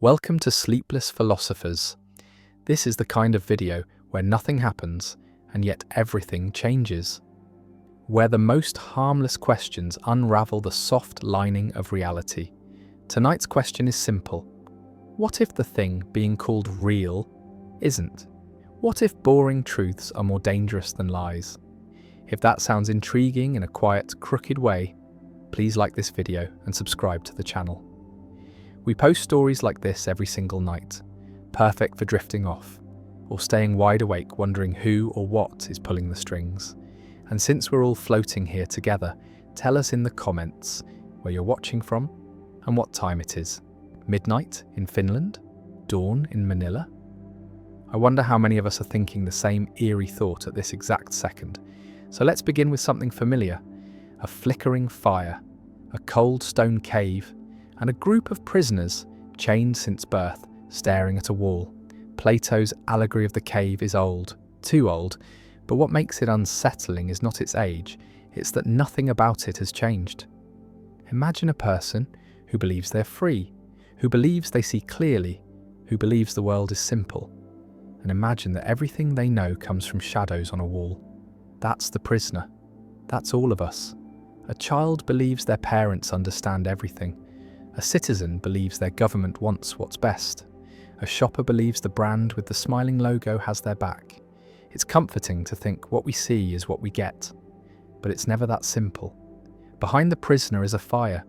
Welcome to Sleepless Philosophers. This is the kind of video where nothing happens and yet everything changes. Where the most harmless questions unravel the soft lining of reality. Tonight's question is simple. What if the thing being called real isn't? What if boring truths are more dangerous than lies? If that sounds intriguing in a quiet, crooked way, please like this video and subscribe to the channel. We post stories like this every single night, perfect for drifting off, or staying wide awake wondering who or what is pulling the strings. And since we're all floating here together, tell us in the comments where you're watching from and what time it is. Midnight in Finland? Dawn in Manila? I wonder how many of us are thinking the same eerie thought at this exact second. So let's begin with something familiar. A flickering fire, a cold stone cave, and a group of prisoners, chained since birth, staring at a wall. Plato's allegory of the cave is old, too old, but what makes it unsettling is not its age, it's that nothing about it has changed. Imagine a person who believes they're free, who believes they see clearly, who believes the world is simple, and imagine that everything they know comes from shadows on a wall. That's the prisoner. That's all of us. A child believes their parents understand everything. A citizen believes their government wants what's best. A shopper believes the brand with the smiling logo has their back. It's comforting to think what we see is what we get. But it's never that simple. Behind the prisoner is a fire.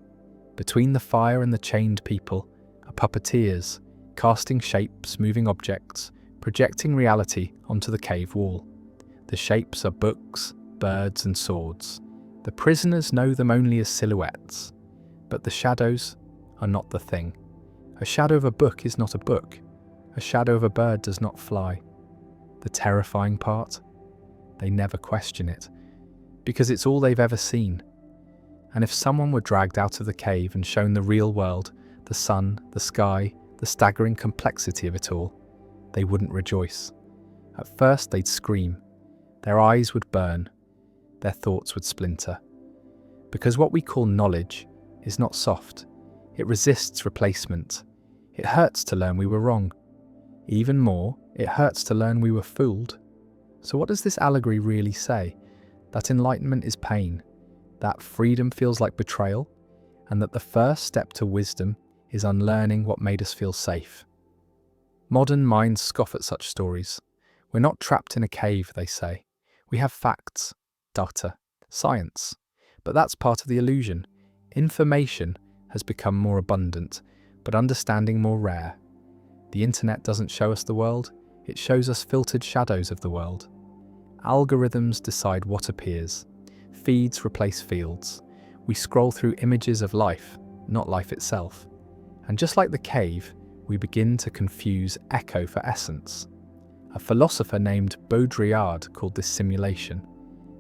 Between the fire and the chained people are puppeteers, casting shapes, moving objects, projecting reality onto the cave wall. The shapes are books, birds and swords. The prisoners know them only as silhouettes. But the shadows are not the thing. A shadow of a book is not a book. A shadow of a bird does not fly. The terrifying part? They never question it, because it's all they've ever seen. And if someone were dragged out of the cave and shown the real world, the sun, the sky, the staggering complexity of it all, they wouldn't rejoice. At first they'd scream. Their eyes would burn. Their thoughts would splinter. Because what we call knowledge is not soft. It resists replacement. It hurts to learn we were wrong. Even more, it hurts to learn we were fooled. So what does this allegory really say? That enlightenment is pain, that freedom feels like betrayal, and that the first step to wisdom is unlearning what made us feel safe. Modern minds scoff at such stories. We're not trapped in a cave, they say. We have facts, data, science. But that's part of the illusion. Information has become more abundant, but understanding more rare. The internet doesn't show us the world, it shows us filtered shadows of the world. Algorithms decide what appears. Feeds replace fields. We scroll through images of life, not life itself. And just like the cave, we begin to confuse echo for essence. A philosopher named Baudrillard called this simulation.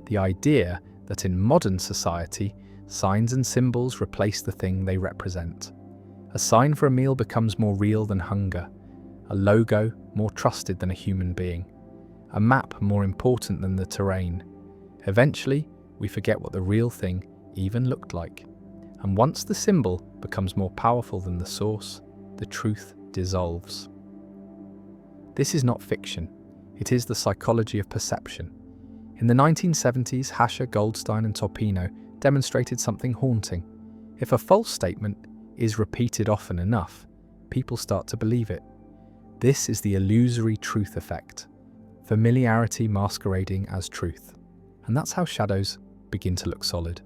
The idea that in modern society, signs and symbols replace the thing they represent. A sign for a meal becomes more real than hunger. A logo more trusted than a human being. A map more important than the terrain. Eventually, we forget what the real thing even looked like. And once the symbol becomes more powerful than the source, the truth dissolves. This is not fiction. It is the psychology of perception. In the 1970s, Hasher, Goldstein and Topino demonstrated something haunting. If a false statement is repeated often enough, people start to believe it. This is the illusory truth effect, familiarity masquerading as truth. And that's how shadows begin to look solid.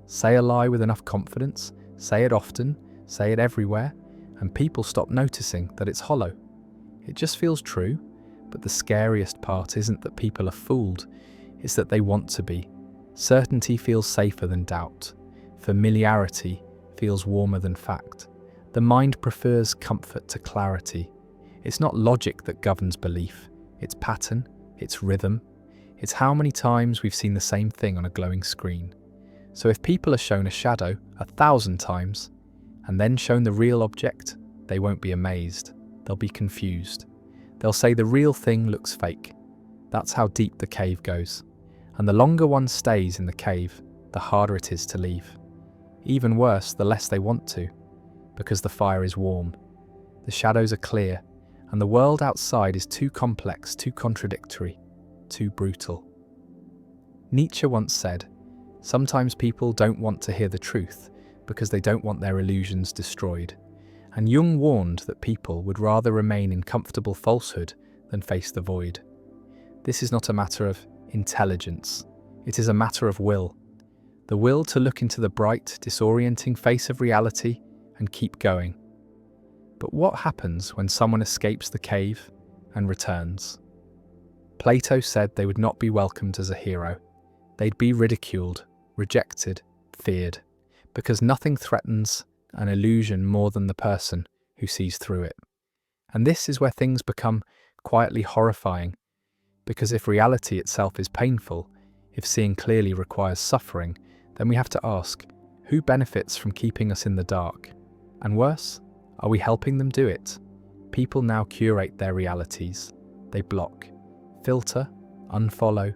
Say a lie with enough confidence, say it often, say it everywhere, and people stop noticing that it's hollow. It just feels true, but the scariest part isn't that people are fooled, it's that they want to be. Certainty feels safer than doubt. Familiarity feels warmer than fact. The mind prefers comfort to clarity. It's not logic that governs belief. It's pattern, it's rhythm. It's how many times we've seen the same thing on a glowing screen. So if people are shown a shadow 1,000 times, and then shown the real object, they won't be amazed. They'll be confused. They'll say the real thing looks fake. That's how deep the cave goes. And the longer one stays in the cave, the harder it is to leave. Even worse, the less they want to, because the fire is warm. the shadows are clear, and the world outside is too complex, too contradictory, too brutal. Nietzsche once said, "Sometimes people don't want to hear the truth because they don't want their illusions destroyed." And Jung warned that people would rather remain in comfortable falsehood than face the void. This is not a matter of intelligence, it is a matter of will. The will to look into the bright, disorienting face of reality and keep going. But what happens when someone escapes the cave and returns? Plato said they would not be welcomed as a hero. They'd be ridiculed, rejected, feared, because nothing threatens an illusion more than the person who sees through it. And this is where things become quietly horrifying, because if reality itself is painful, if seeing clearly requires suffering, then we have to ask, who benefits from keeping us in the dark? And worse, are we helping them do it? People now curate their realities. They block, filter, unfollow.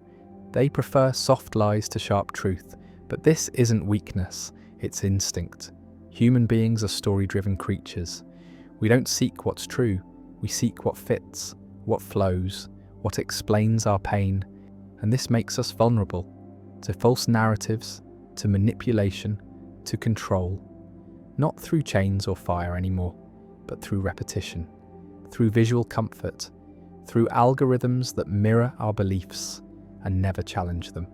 They prefer soft lies to sharp truth. But this isn't weakness, it's instinct. Human beings are story-driven creatures. We don't seek what's true, we seek what fits, what flows, what explains our pain. And this makes us vulnerable to false narratives, to manipulation, to control. Not through chains or fire anymore, but through repetition, through visual comfort, through algorithms that mirror our beliefs and never challenge them.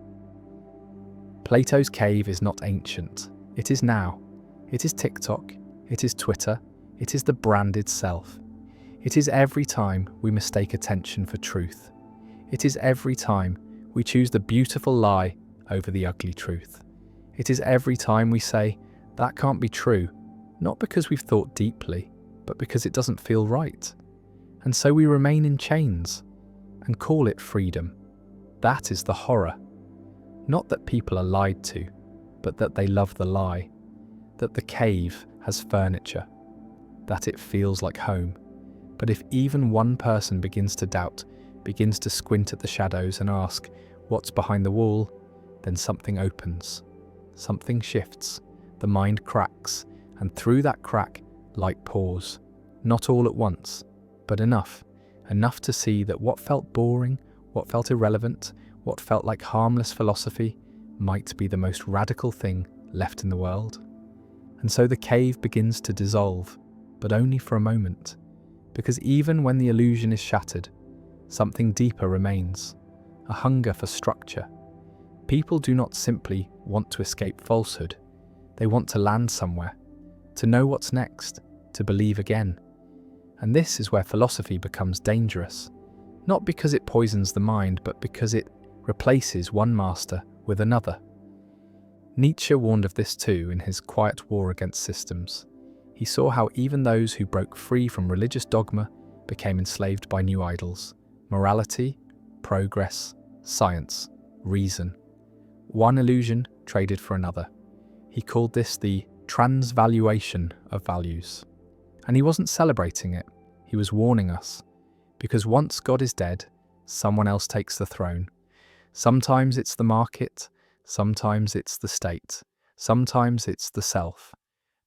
Plato's cave is not ancient, it is now. It is TikTok, it is Twitter, it is the branded self. It is every time we mistake attention for truth. It is every time we choose the beautiful lie over the ugly truth. It is every time we say, that can't be true, not because we've thought deeply, but because it doesn't feel right. And so we remain in chains and call it freedom. That is the horror. Not that people are lied to, but that they love the lie. That the cave has furniture. That it feels like home. But if even one person begins to doubt, begins to squint at the shadows and ask, what's behind the wall? Then something opens. Something shifts. The mind cracks. And through that crack, light pours. Not all at once, but enough. Enough to see that what felt boring, what felt irrelevant, what felt like harmless philosophy, might be the most radical thing left in the world. And so the cave begins to dissolve, but only for a moment. Because even when the illusion is shattered, something deeper remains. A hunger for structure. People do not simply want to escape falsehood. They want to land somewhere. To know what's next. To believe again. And this is where philosophy becomes dangerous. Not because it poisons the mind, but because it replaces one master with another. Nietzsche warned of this too in his Quiet War Against Systems. He saw how even those who broke free from religious dogma became enslaved by new idols. Morality, progress, science, reason. One illusion traded for another. He called this the transvaluation of values. And he wasn't celebrating it, he was warning us. Because once God is dead, someone else takes the throne. Sometimes it's the market, sometimes it's the state, sometimes it's the self.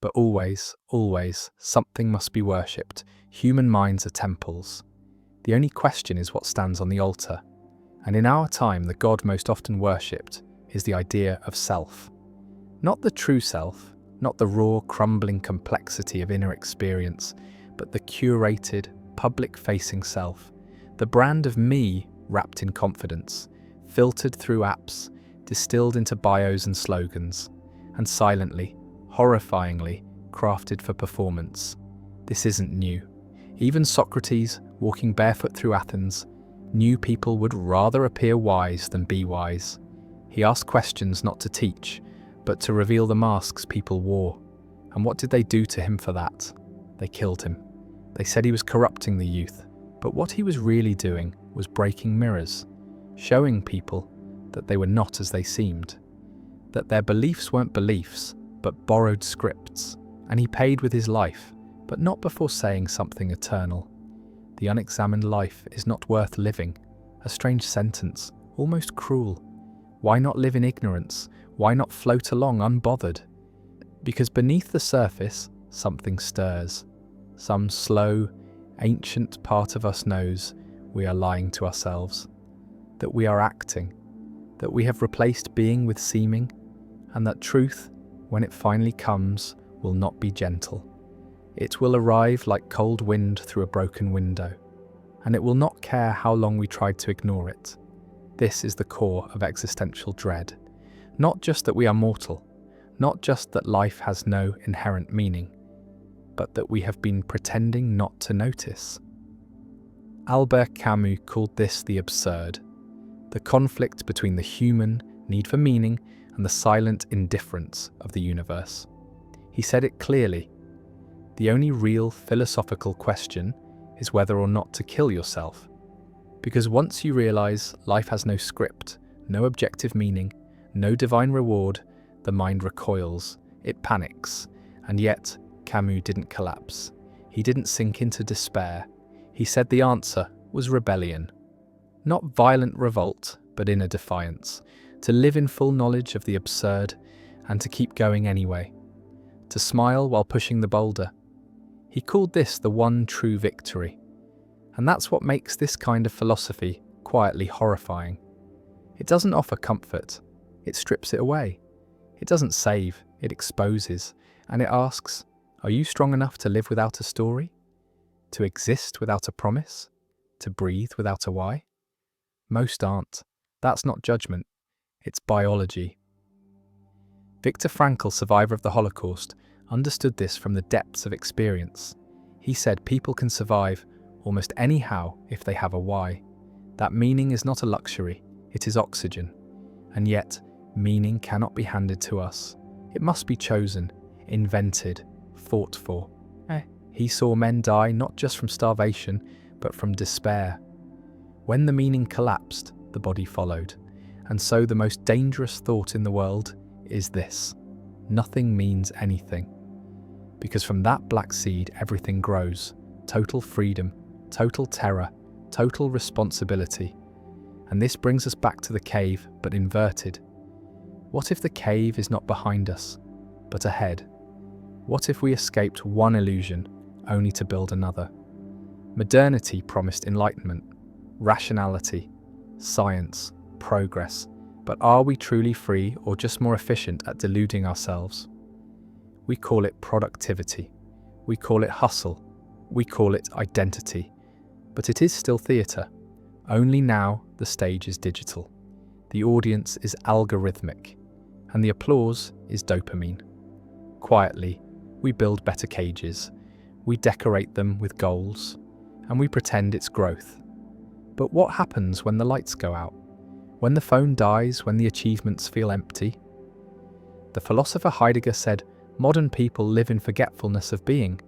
But always, always, something must be worshipped. Human minds are temples. The only question is what stands on the altar. And in our time, the God most often worshipped is the idea of self. Not the true self, not the raw, crumbling complexity of inner experience, but the curated, public-facing self. The brand of me wrapped in confidence, filtered through apps, distilled into bios and slogans, and silently, horrifyingly, crafted for performance. This isn't new. Even Socrates, walking barefoot through Athens, knew people would rather appear wise than be wise. He asked questions not to teach, but to reveal the masks people wore. And what did they do to him for that? They killed him. They said he was corrupting the youth, but what he was really doing was breaking mirrors, showing people that they were not as they seemed, that their beliefs weren't beliefs, but borrowed scripts, and he paid with his life, but not before saying something eternal. The unexamined life is not worth living, a strange sentence, almost cruel. Why not live in ignorance? Why not float along unbothered? Because beneath the surface, something stirs. some slow, ancient part of us knows we are lying to ourselves, that we are acting, that we have replaced being with seeming, and that truth, when it finally comes, will not be gentle. It will arrive like cold wind through a broken window, and it will not care how long we tried to ignore it. This is the core of existential dread. Not just that we are mortal, not just that life has no inherent meaning, but that we have been pretending not to notice. Albert Camus called this the absurd, the conflict between the human need for meaning and the silent indifference of the universe. He said it clearly. The only real philosophical question is whether or not to kill yourself. Because once you realize life has no script, no objective meaning, no divine reward, the mind recoils, it panics. And yet, Camus didn't collapse. He didn't sink into despair. He said the answer was rebellion. Not violent revolt, but inner defiance. To live in full knowledge of the absurd and to keep going anyway. To smile while pushing the boulder. He called this the one true victory. And that's what makes this kind of philosophy quietly horrifying. It doesn't offer comfort. It strips it away. It doesn't save, it exposes. And it asks, are you strong enough to live without a story? To exist without a promise? To breathe without a why? Most aren't. That's not judgment. It's biology. Viktor Frankl, survivor of the Holocaust, understood this from the depths of experience. He said people can survive almost anyhow if they have a why. That meaning is not a luxury, it is oxygen. And yet, meaning cannot be handed to us. It must be chosen, invented, fought for. He saw men die not just from starvation, but from despair. When the meaning collapsed, the body followed. And so the most dangerous thought in the world is this: nothing means anything. Because from that black seed everything grows. Total freedom, total terror, total responsibility. And this brings us back to the cave, but inverted. What if the cave is not behind us, but ahead? What if we escaped one illusion, only to build another? Modernity promised enlightenment, rationality, science, progress. But are we truly free or just more efficient at deluding ourselves? We call it productivity. We call it hustle. We call it identity. But it is still theatre. Only now the stage is digital. The audience is algorithmic. And the applause is dopamine. Quietly, we build better cages. We decorate them with goals. And we pretend it's growth. But what happens when the lights go out? When the phone dies, when the achievements feel empty? The philosopher Heidegger said, modern people live in forgetfulness of being,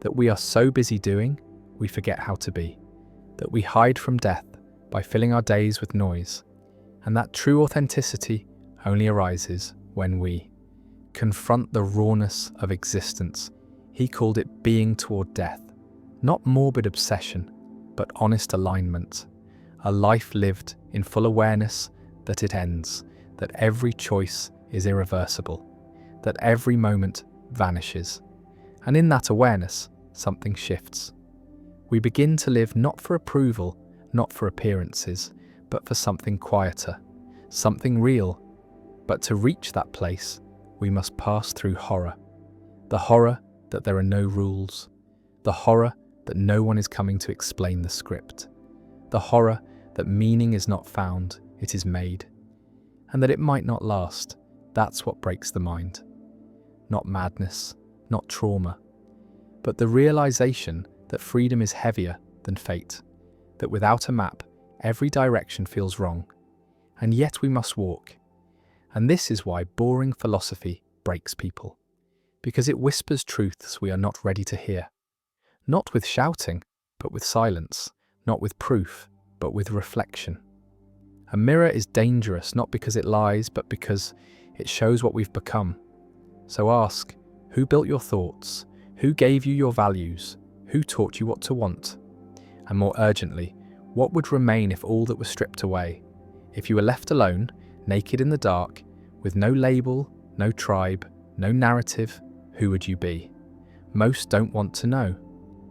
that we are so busy doing, we forget how to be, that we hide from death by filling our days with noise, and that true authenticity only arises when we confront the rawness of existence. He called it being toward death, not morbid obsession, but honest alignment, a life lived in full awareness that it ends, that every choice is irreversible, that every moment vanishes. And in that awareness, something shifts. We begin to live not for approval, not for appearances, but for something quieter, something real. But to reach that place, we must pass through horror. The horror that there are no rules. The horror that no one is coming to explain the script. The horror that meaning is not found, it is made. And that it might not last. That's what breaks the mind. Not madness, not trauma, but the realization that freedom is heavier than fate, that without a map, every direction feels wrong, and yet we must walk. And this is why boring philosophy breaks people, because it whispers truths we are not ready to hear. Not with shouting, but with silence, not with proof, but with reflection. A mirror is dangerous not because it lies, but because it shows what we've become. So ask, who built your thoughts? Who gave you your values? Who taught you what to want? And more urgently, what would remain if all that was stripped away? If you were left alone, naked in the dark, with no label, no tribe, no narrative, who would you be? Most don't want to know.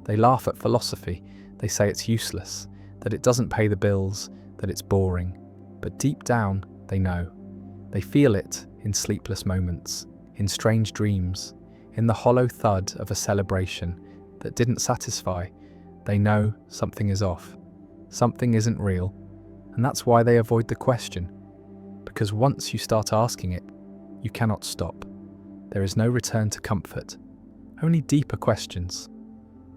They laugh at philosophy. They say it's useless, that it doesn't pay the bills, that it's boring. But deep down, they know. They feel it in sleepless moments, in strange dreams, in the hollow thud of a celebration that didn't satisfy. They know something is off. Something isn't real. And that's why they avoid the question. Because once you start asking it, you cannot stop. There is no return to comfort, only deeper questions.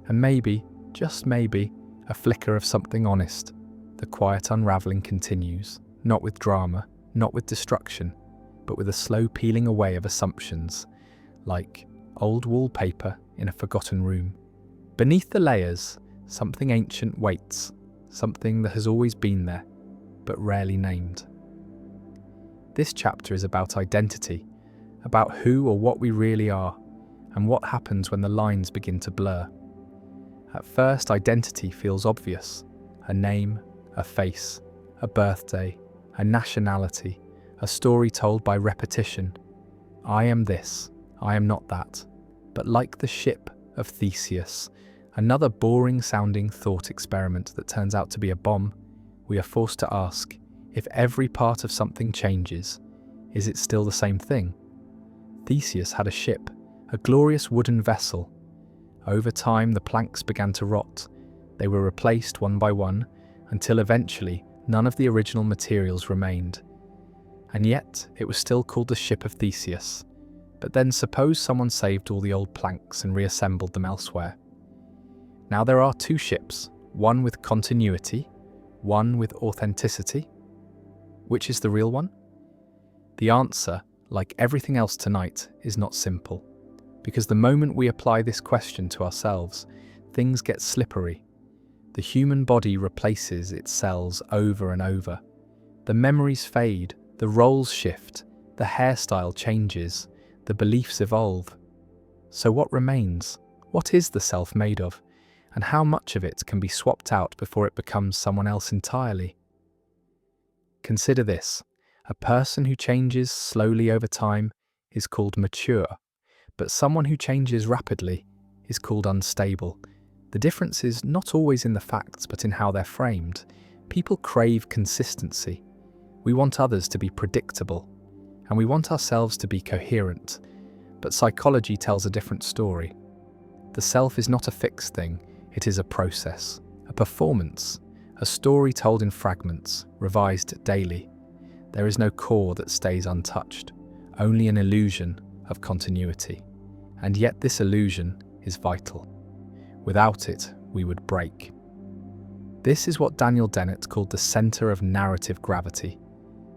And maybe, just maybe, a flicker of something honest. The quiet unraveling continues, not with drama, not with destruction, but with a slow peeling away of assumptions, like old wallpaper in a forgotten room. Beneath the layers, something ancient waits, something that has always been there, but rarely named. This chapter is about identity, about who or what we really are, and what happens when the lines begin to blur. At first, identity feels obvious. A name, a face, a birthday, a nationality, a story told by repetition. I am this, I am not that. But like the ship of Theseus, another boring-sounding thought experiment that turns out to be a bomb, we are forced to ask, if every part of something changes, is it still the same thing? Theseus had a ship, a glorious wooden vessel. Over time, the planks began to rot. They were replaced one by one, until eventually none of the original materials remained. And yet, it was still called the ship of Theseus. But then suppose someone saved all the old planks and reassembled them elsewhere. Now there are two ships, one with continuity, one with authenticity. Which is the real one? The answer, like everything else tonight, is not simple. Because the moment we apply this question to ourselves, things get slippery. The human body replaces its cells over and over. The memories fade, the roles shift, the hairstyle changes, the beliefs evolve. So what remains? What is the self made of? And how much of it can be swapped out before it becomes someone else entirely? Consider this. A person who changes slowly over time is called mature, but someone who changes rapidly is called unstable. The difference is not always in the facts, but in how they're framed. People crave consistency. We want others to be predictable, and we want ourselves to be coherent. But psychology tells a different story. The self is not a fixed thing, it is a process, a performance, a story told in fragments, revised daily. There is no core that stays untouched, only an illusion of continuity. And yet this illusion is vital. Without it, we would break. This is what Daniel Dennett called the center of narrative gravity.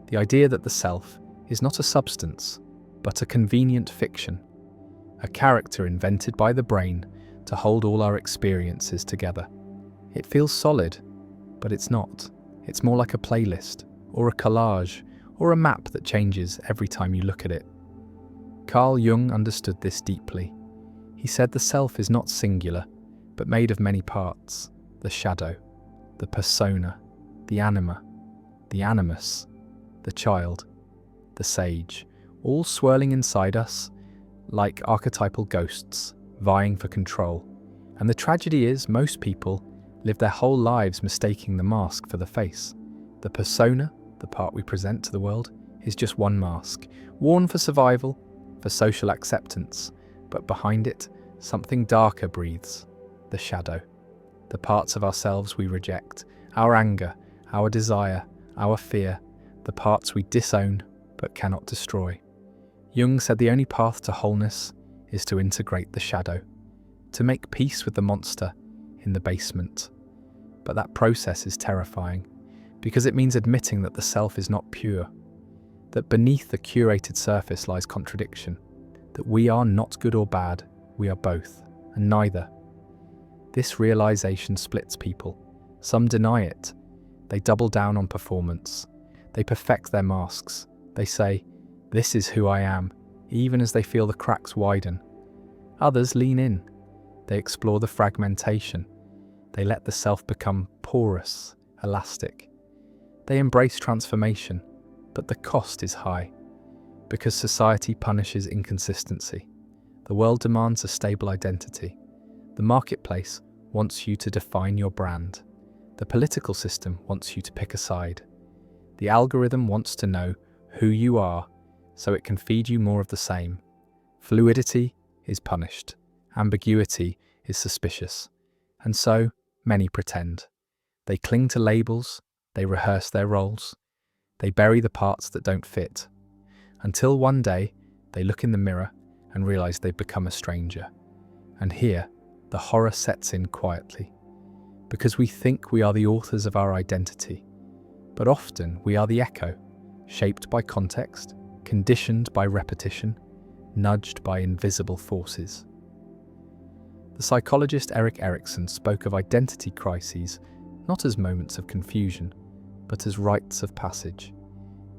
The idea that the self is not a substance, but a convenient fiction. A character invented by the brain to hold all our experiences together. It feels solid, but it's not. It's more like a playlist, or a collage, or a map that changes every time you look at it. Carl Jung understood this deeply. He said the self is not singular, but made of many parts. The shadow, the persona, the anima, the animus, the child, the sage, all swirling inside us like archetypal ghosts, vying for control. And the tragedy is, most people live their whole lives mistaking the mask for the face. The persona, the part we present to the world, is just one mask, worn for survival, for social acceptance, but behind it, something darker breathes, the shadow. The parts of ourselves we reject, our anger, our desire, our fear, the parts we disown but cannot destroy. Jung said the only path to wholeness is to integrate the shadow, to make peace with the monster in the basement. But that process is terrifying, because it means admitting that the self is not pure, that beneath the curated surface lies contradiction, that we are not good or bad, we are both, and neither. This realization splits people. Some deny it. They double down on performance. They perfect their masks. They say, "This is who I am," even as they feel the cracks widen. Others lean in. They explore the fragmentation. They let the self become porous, elastic. They embrace transformation, but the cost is high, because society punishes inconsistency. The world demands a stable identity. The marketplace wants you to define your brand. The political system wants you to pick a side. The algorithm wants to know who you are so it can feed you more of the same. Fluidity is punished. Ambiguity is suspicious. And so, many pretend. They cling to labels, they rehearse their roles, they bury the parts that don't fit, until one day they look in the mirror and realize they've become a stranger. And here, the horror sets in quietly. Because we think we are the authors of our identity, but often we are the echo, shaped by context, conditioned by repetition, nudged by invisible forces. The psychologist Erik Erikson spoke of identity crises not as moments of confusion, but as rites of passage,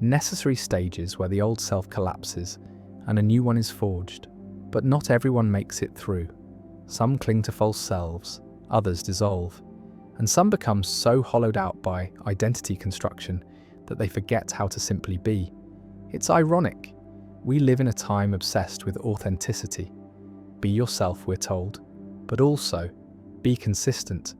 necessary stages where the old self collapses and a new one is forged. But not everyone makes it through. Some cling to false selves, others dissolve, and some become so hollowed out by identity construction that they forget how to simply be. It's ironic. We live in a time obsessed with authenticity. Be yourself, we're told, but also be consistent,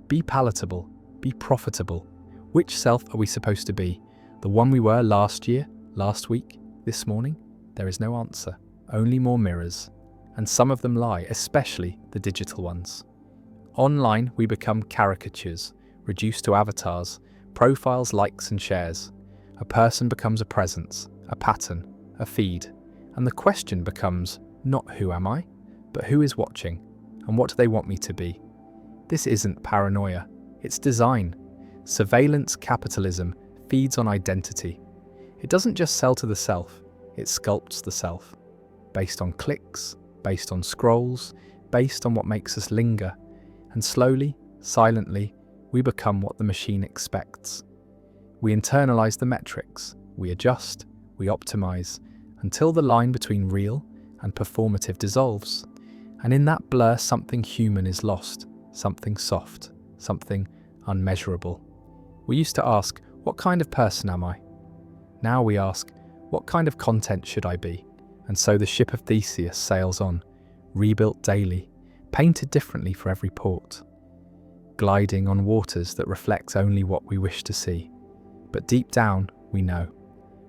be palatable, be profitable. Which self are we supposed to be? The one we were last year, last week, this morning? There is no answer, only more mirrors. And some of them lie, especially the digital ones. Online, we become caricatures, reduced to avatars, profiles, likes and shares. A person becomes a presence, a pattern, a feed. And the question becomes not who am I, but who is watching, and what do they want me to be? This isn't paranoia, it's design. Surveillance capitalism feeds on identity. It doesn't just sell to the self, it sculpts the self. Based on clicks, based on scrolls, based on what makes us linger. And slowly, silently, we become what the machine expects. We internalize the metrics, we adjust, we optimize, until the line between real and performative dissolves. And in that blur, something human is lost, something soft, something unmeasurable. We used to ask, what kind of person am I? Now we ask, what kind of content should I be? And so the ship of Theseus sails on, rebuilt daily, painted differently for every port, gliding on waters that reflect only what we wish to see. But deep down, we know.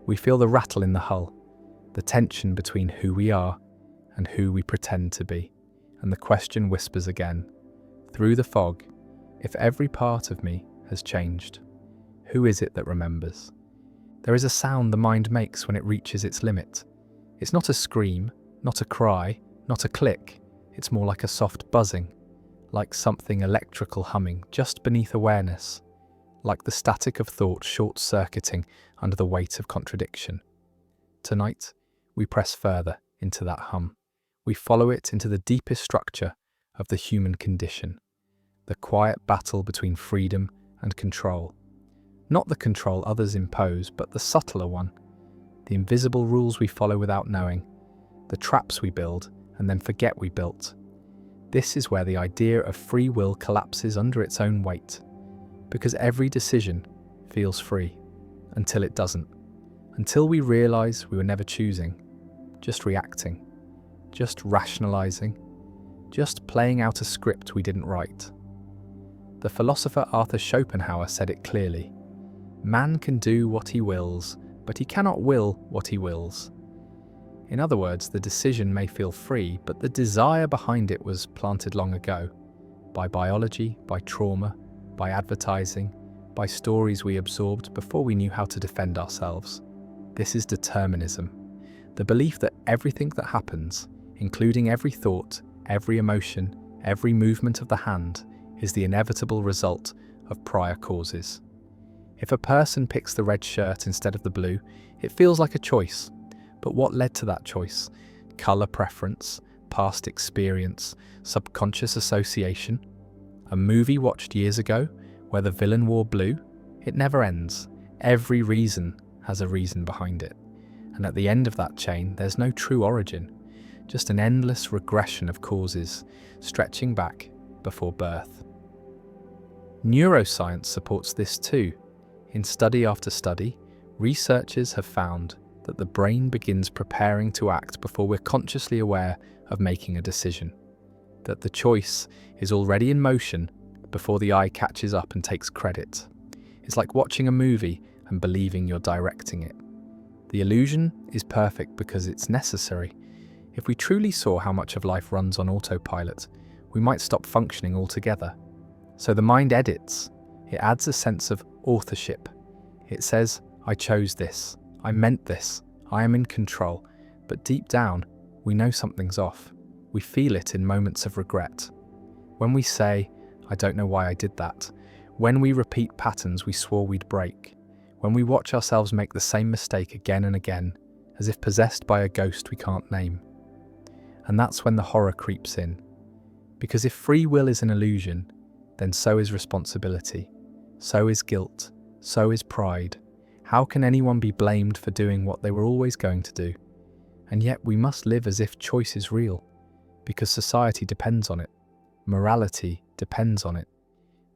We feel the rattle in the hull, the tension between who we are and who we pretend to be. And the question whispers again, through the fog, if every part of me has changed, who is it that remembers? There is a sound the mind makes when it reaches its limit. It's not a scream, not a cry, not a click. It's more like a soft buzzing, like something electrical humming just beneath awareness, like the static of thought short-circuiting under the weight of contradiction. Tonight, we press further into that hum. We follow it into the deepest structure of the human condition, the quiet battle between freedom and control. Not the control others impose, but the subtler one, the invisible rules we follow without knowing, the traps we build and then forget we built. This is where the idea of free will collapses under its own weight, because every decision feels free, until it doesn't, until we realize we were never choosing, just reacting, just rationalizing, just playing out a script we didn't write. The philosopher Arthur Schopenhauer said it clearly. Man can do what he wills, but he cannot will what he wills. In other words, the decision may feel free, but the desire behind it was planted long ago, by biology, by trauma, by advertising, by stories we absorbed before we knew how to defend ourselves. This is determinism, the belief that everything that happens, including every thought, every emotion, every movement of the hand, is the inevitable result of prior causes. If a person picks the red shirt instead of the blue, it feels like a choice. But what led to that choice? Color preference, past experience, subconscious association? A movie watched years ago where the villain wore blue? It never ends. Every reason has a reason behind it. And at the end of that chain, there's no true origin, just an endless regression of causes, stretching back before birth. Neuroscience supports this too. In study after study, researchers have found that the brain begins preparing to act before we're consciously aware of making a decision. that the choice is already in motion before the eye catches up and takes credit. It's like watching a movie and believing you're directing it. The illusion is perfect because it's necessary. If we truly saw how much of life runs on autopilot, we might stop functioning altogether. So the mind edits. It adds a sense of authorship. It says, I chose this, I meant this, I am in control. But deep down, we know something's off. We feel it in moments of regret. When we say, I don't know why I did that. When we repeat patterns we swore we'd break. When we watch ourselves make the same mistake again and again, as if possessed by a ghost we can't name. And that's when the horror creeps in. Because if free will is an illusion, then so is responsibility. So is guilt. So is pride. How can anyone be blamed for doing what they were always going to do? And yet we must live as if choice is real, because society depends on it. Morality depends on it.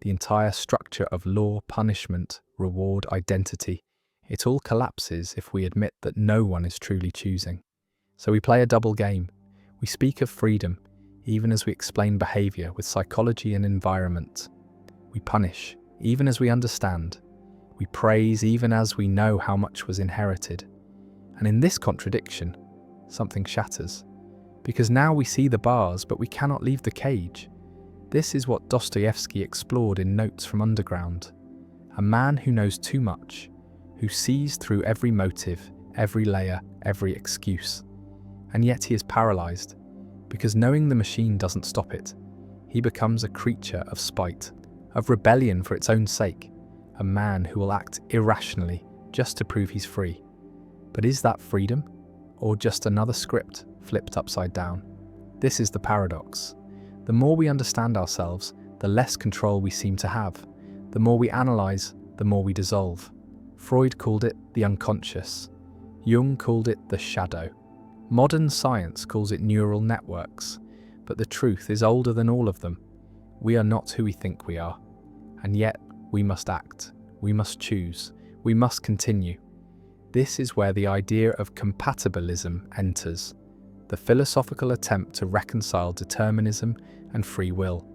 The entire structure of law, punishment, reward, identity, it all collapses if we admit that no one is truly choosing. So we play a double game. We speak of freedom, even as we explain behavior with psychology and environment. We punish, even as we understand. We praise, even as we know how much was inherited. And in this contradiction, something shatters. Because now we see the bars, but we cannot leave the cage. This is what Dostoevsky explored in Notes from Underground. A man who knows too much, who sees through every motive, every layer, every excuse. And yet he is paralyzed, because knowing the machine doesn't stop it. He becomes a creature of spite, of rebellion for its own sake, a man who will act irrationally just to prove he's free. But is that freedom, or just another script flipped upside down? This is the paradox. The more we understand ourselves, the less control we seem to have. The more we analyze, the more we dissolve. Freud called it the unconscious. Jung called it the shadow. Modern science calls it neural networks. But the truth is older than all of them. We are not who we think we are. And yet, we must act. We must choose. We must continue. This is where the idea of compatibilism enters. The philosophical attempt to reconcile determinism and free will.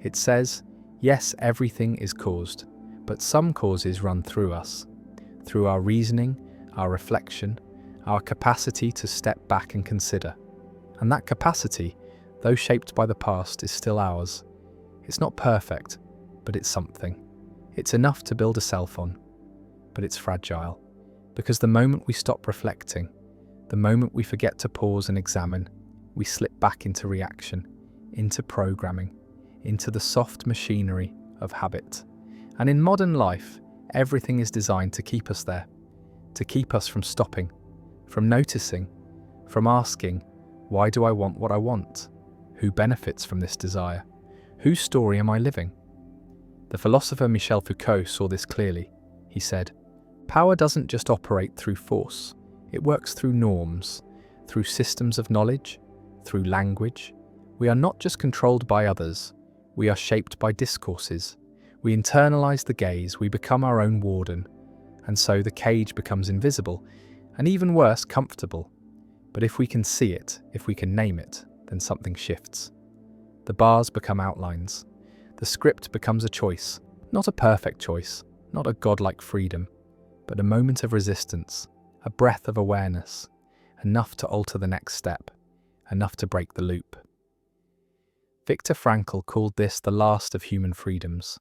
It says, yes, everything is caused, but some causes run through us, through our reasoning, our reflection, our capacity to step back and consider. And that capacity, though shaped by the past, is still ours. It's not perfect, but it's something. It's enough to build a self on, but it's fragile. Because the moment we stop reflecting, the moment we forget to pause and examine, we slip back into reaction, into programming, into the soft machinery of habit. And in modern life, everything is designed to keep us there, to keep us from stopping, from noticing, from asking, why do I want what I want? Who benefits from this desire? Whose story am I living? The philosopher Michel Foucault saw this clearly. He said, power doesn't just operate through force. It works through norms, through systems of knowledge, through language. We are not just controlled by others, we are shaped by discourses. We internalize the gaze, we become our own warden, and so the cage becomes invisible, and even worse, comfortable. But if we can see it, if we can name it, then something shifts. The bars become outlines. The script becomes a choice, not a perfect choice, not a godlike freedom, but a moment of resistance, a breath of awareness, enough to alter the next step, enough to break the loop. Viktor Frankl called this the last of human freedoms,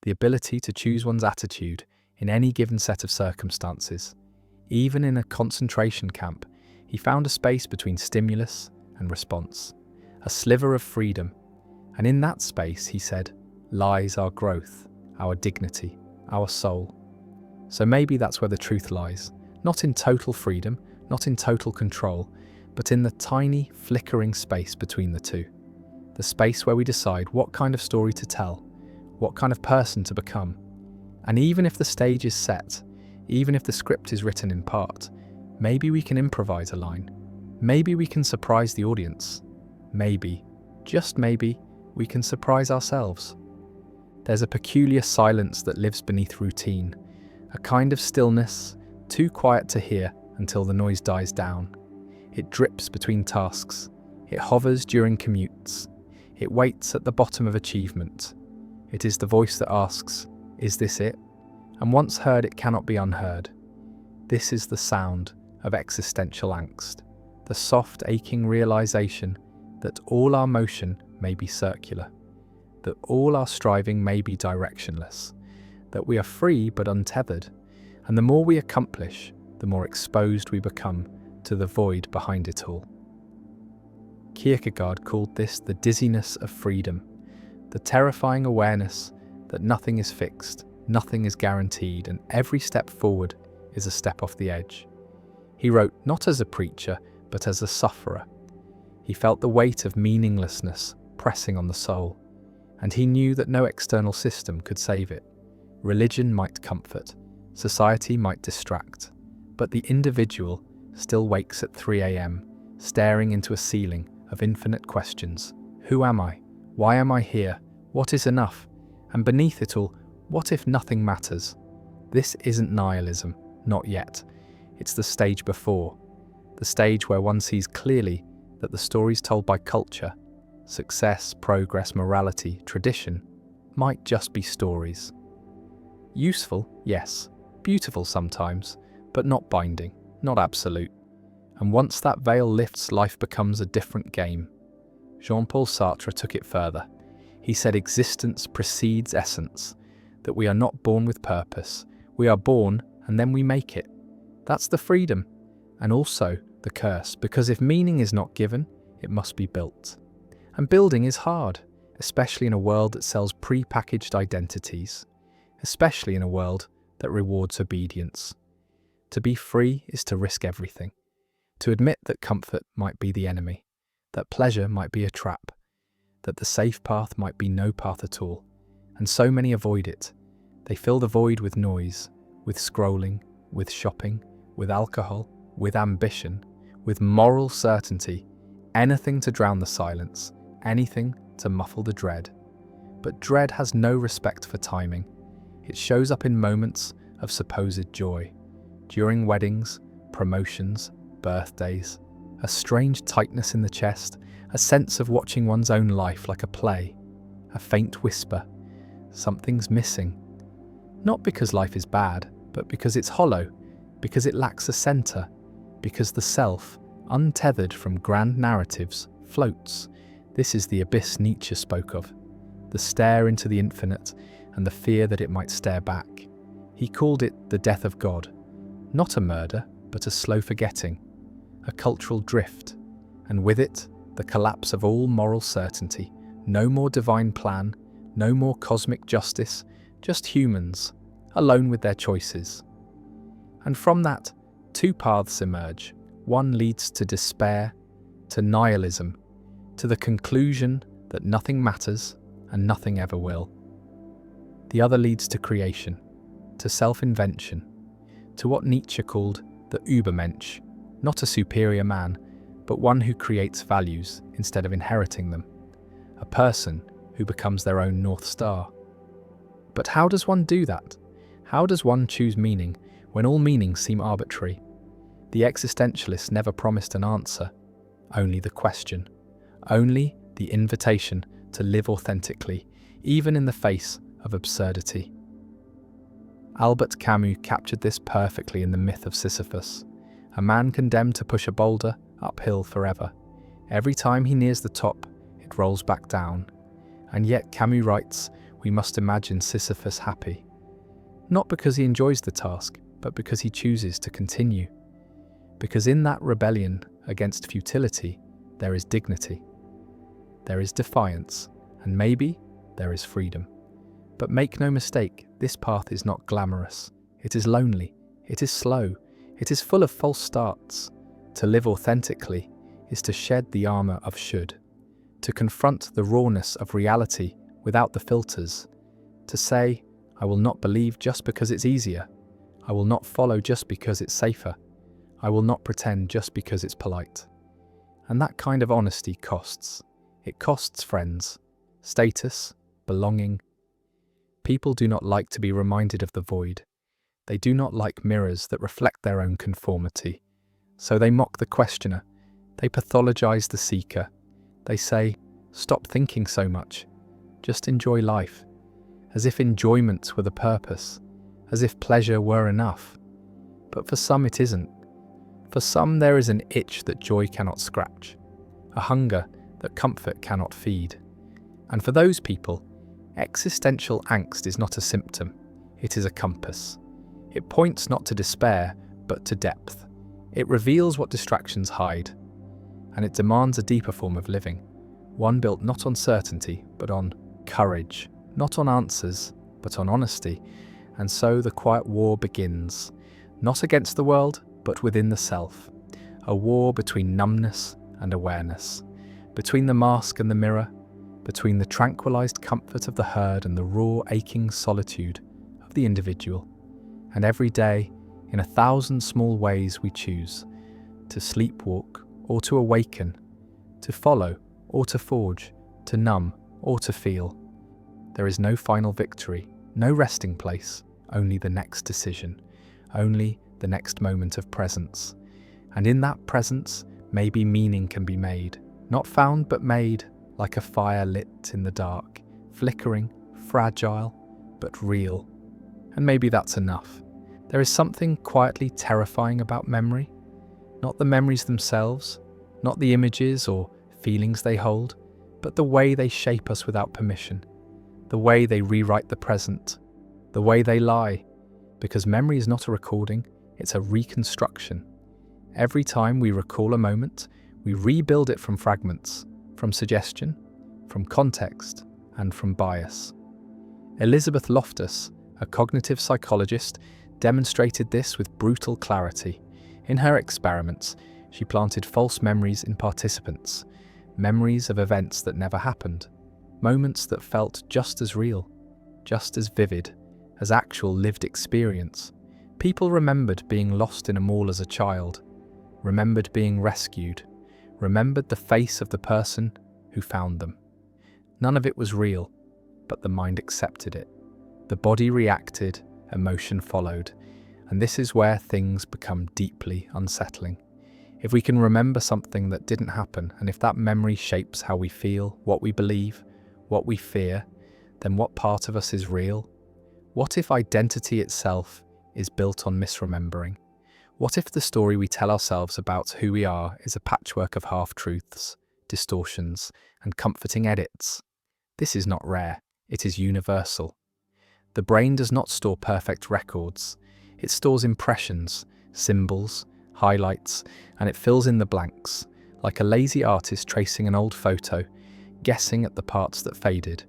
the ability to choose one's attitude in any given set of circumstances. Even in a concentration camp, he found a space between stimulus and response, a sliver of freedom, and in that space, he said, lies our growth, our dignity, our soul. So maybe that's where the truth lies. Not in total freedom, not in total control, but in the tiny, flickering space between the two. The space where we decide what kind of story to tell, what kind of person to become. And even if the stage is set, even if the script is written in part, maybe we can improvise a line. Maybe we can surprise the audience. Maybe, just maybe, we can surprise ourselves. There's a peculiar silence that lives beneath routine, a kind of stillness, too quiet to hear until the noise dies down. It drips between tasks. It hovers during commutes. It waits at the bottom of achievement. It is the voice that asks, "Is this it?" And once heard, it cannot be unheard. This is the sound of existential angst, the soft, aching realization that all our motion may be circular, that all our striving may be directionless, that we are free but untethered, and the more we accomplish, the more exposed we become to the void behind it all. Kierkegaard called this the dizziness of freedom, the terrifying awareness that nothing is fixed, nothing is guaranteed, and every step forward is a step off the edge. He wrote not as a preacher, but as a sufferer. He felt the weight of meaninglessness pressing on the soul, and he knew that no external system could save it. Religion might comfort, society might distract, but the individual still wakes at 3 a.m., staring into a ceiling of infinite questions. Who am I? Why am I here? What is enough? And beneath it all, what if nothing matters? This isn't nihilism, not yet. It's the stage before, the stage where one sees clearly that the stories told by culture, success, progress, morality, tradition, might just be stories. Useful, yes. Beautiful sometimes, but not binding, not absolute. And once that veil lifts, life becomes a different game. Jean-Paul Sartre took it further. He said existence precedes essence, that we are not born with purpose. We are born and then we make it. That's the freedom, and also the curse, because if meaning is not given, it must be built. And building is hard, especially in a world that sells pre-packaged identities, especially in a world that rewards obedience. To be free is to risk everything, to admit that comfort might be the enemy, that pleasure might be a trap, that the safe path might be no path at all, and so many avoid it. They fill the void with noise, with scrolling, with shopping, with alcohol, with ambition, with moral certainty, anything to drown the silence, anything to muffle the dread. But dread has no respect for timing. It shows up in moments of supposed joy, during weddings, promotions, birthdays, a strange tightness in the chest, a sense of watching one's own life like a play, a faint whisper, something's missing. Not because life is bad, but because it's hollow, because it lacks a center, because the self, untethered from grand narratives, floats. This is the abyss Nietzsche spoke of, the stare into the infinite and the fear that it might stare back. He called it the death of God, not a murder, but a slow forgetting, a cultural drift, and with it, the collapse of all moral certainty. No more divine plan, no more cosmic justice, just humans, alone with their choices. And from that, two paths emerge. One leads to despair, to nihilism, to the conclusion that nothing matters and nothing ever will. The other leads to creation, to self-invention, to what Nietzsche called the Übermensch, not a superior man, but one who creates values instead of inheriting them, a person who becomes their own North Star. But how does one do that? How does one choose meaning when all meanings seem arbitrary? The existentialists never promised an answer, only the question, only the invitation to live authentically, even in the face of absurdity. Albert Camus captured this perfectly in the myth of Sisyphus, a man condemned to push a boulder uphill forever. Every time he nears the top, it rolls back down. And yet Camus writes, we must imagine Sisyphus happy. Not because he enjoys the task, but because he chooses to continue. Because in that rebellion against futility, there is dignity. There is defiance, and maybe there is freedom. But make no mistake, this path is not glamorous. It is lonely. It is slow. It is full of false starts. To live authentically is to shed the armor of should, to confront the rawness of reality without the filters, to say, I will not believe just because it's easier. I will not follow just because it's safer. I will not pretend just because it's polite. And that kind of honesty costs. It costs friends, status, belonging. People do not like to be reminded of the void. They do not like mirrors that reflect their own conformity. So they mock the questioner. They pathologize the seeker. They say, Stop thinking so much. Just enjoy life. As if enjoyment were the purpose. As if pleasure were enough. But for some it isn't. For some there is an itch that joy cannot scratch. A hunger that comfort cannot feed. And for those people, existential angst is not a symptom. It is a compass. It points not to despair, but to depth. It reveals what distractions hide. And it demands a deeper form of living. One built not on certainty, but on courage. Not on answers, but on honesty. And so the quiet war begins. Not against the world, but within the self. A war between numbness and awareness. Between the mask and the mirror. Between the tranquilized comfort of the herd and the raw, aching solitude of the individual. And every day, in 1,000 small ways we choose. To sleepwalk or to awaken. To follow or to forge. To numb or to feel. There is no final victory, no resting place, only the next decision, only the next moment of presence. And in that presence, maybe meaning can be made, not found but made, like a fire lit in the dark, flickering, fragile, but real. And maybe that's enough. There is something quietly terrifying about memory, not the memories themselves, not the images or feelings they hold, but the way they shape us without permission. The way they rewrite the present, the way they lie, because memory is not a recording, it's a reconstruction. Every time we recall a moment, we rebuild it from fragments, from suggestion, from context, and from bias. Elizabeth Loftus, a cognitive psychologist, demonstrated this with brutal clarity. In her experiments, she planted false memories in participants, memories of events that never happened. Moments that felt just as real, just as vivid, as actual lived experience. People remembered being lost in a mall as a child, remembered being rescued, remembered the face of the person who found them. None of it was real, but the mind accepted it. The body reacted, emotion followed, and this is where things become deeply unsettling. If we can remember something that didn't happen, and if that memory shapes how we feel, what we believe, what we fear, then what part of us is real? What if identity itself is built on misremembering? What if the story we tell ourselves about who we are is a patchwork of half-truths, distortions, and comforting edits? This is not rare, it is universal. The brain does not store perfect records. It stores impressions, symbols, highlights, and it fills in the blanks, like a lazy artist tracing an old photo, guessing at the parts that faded.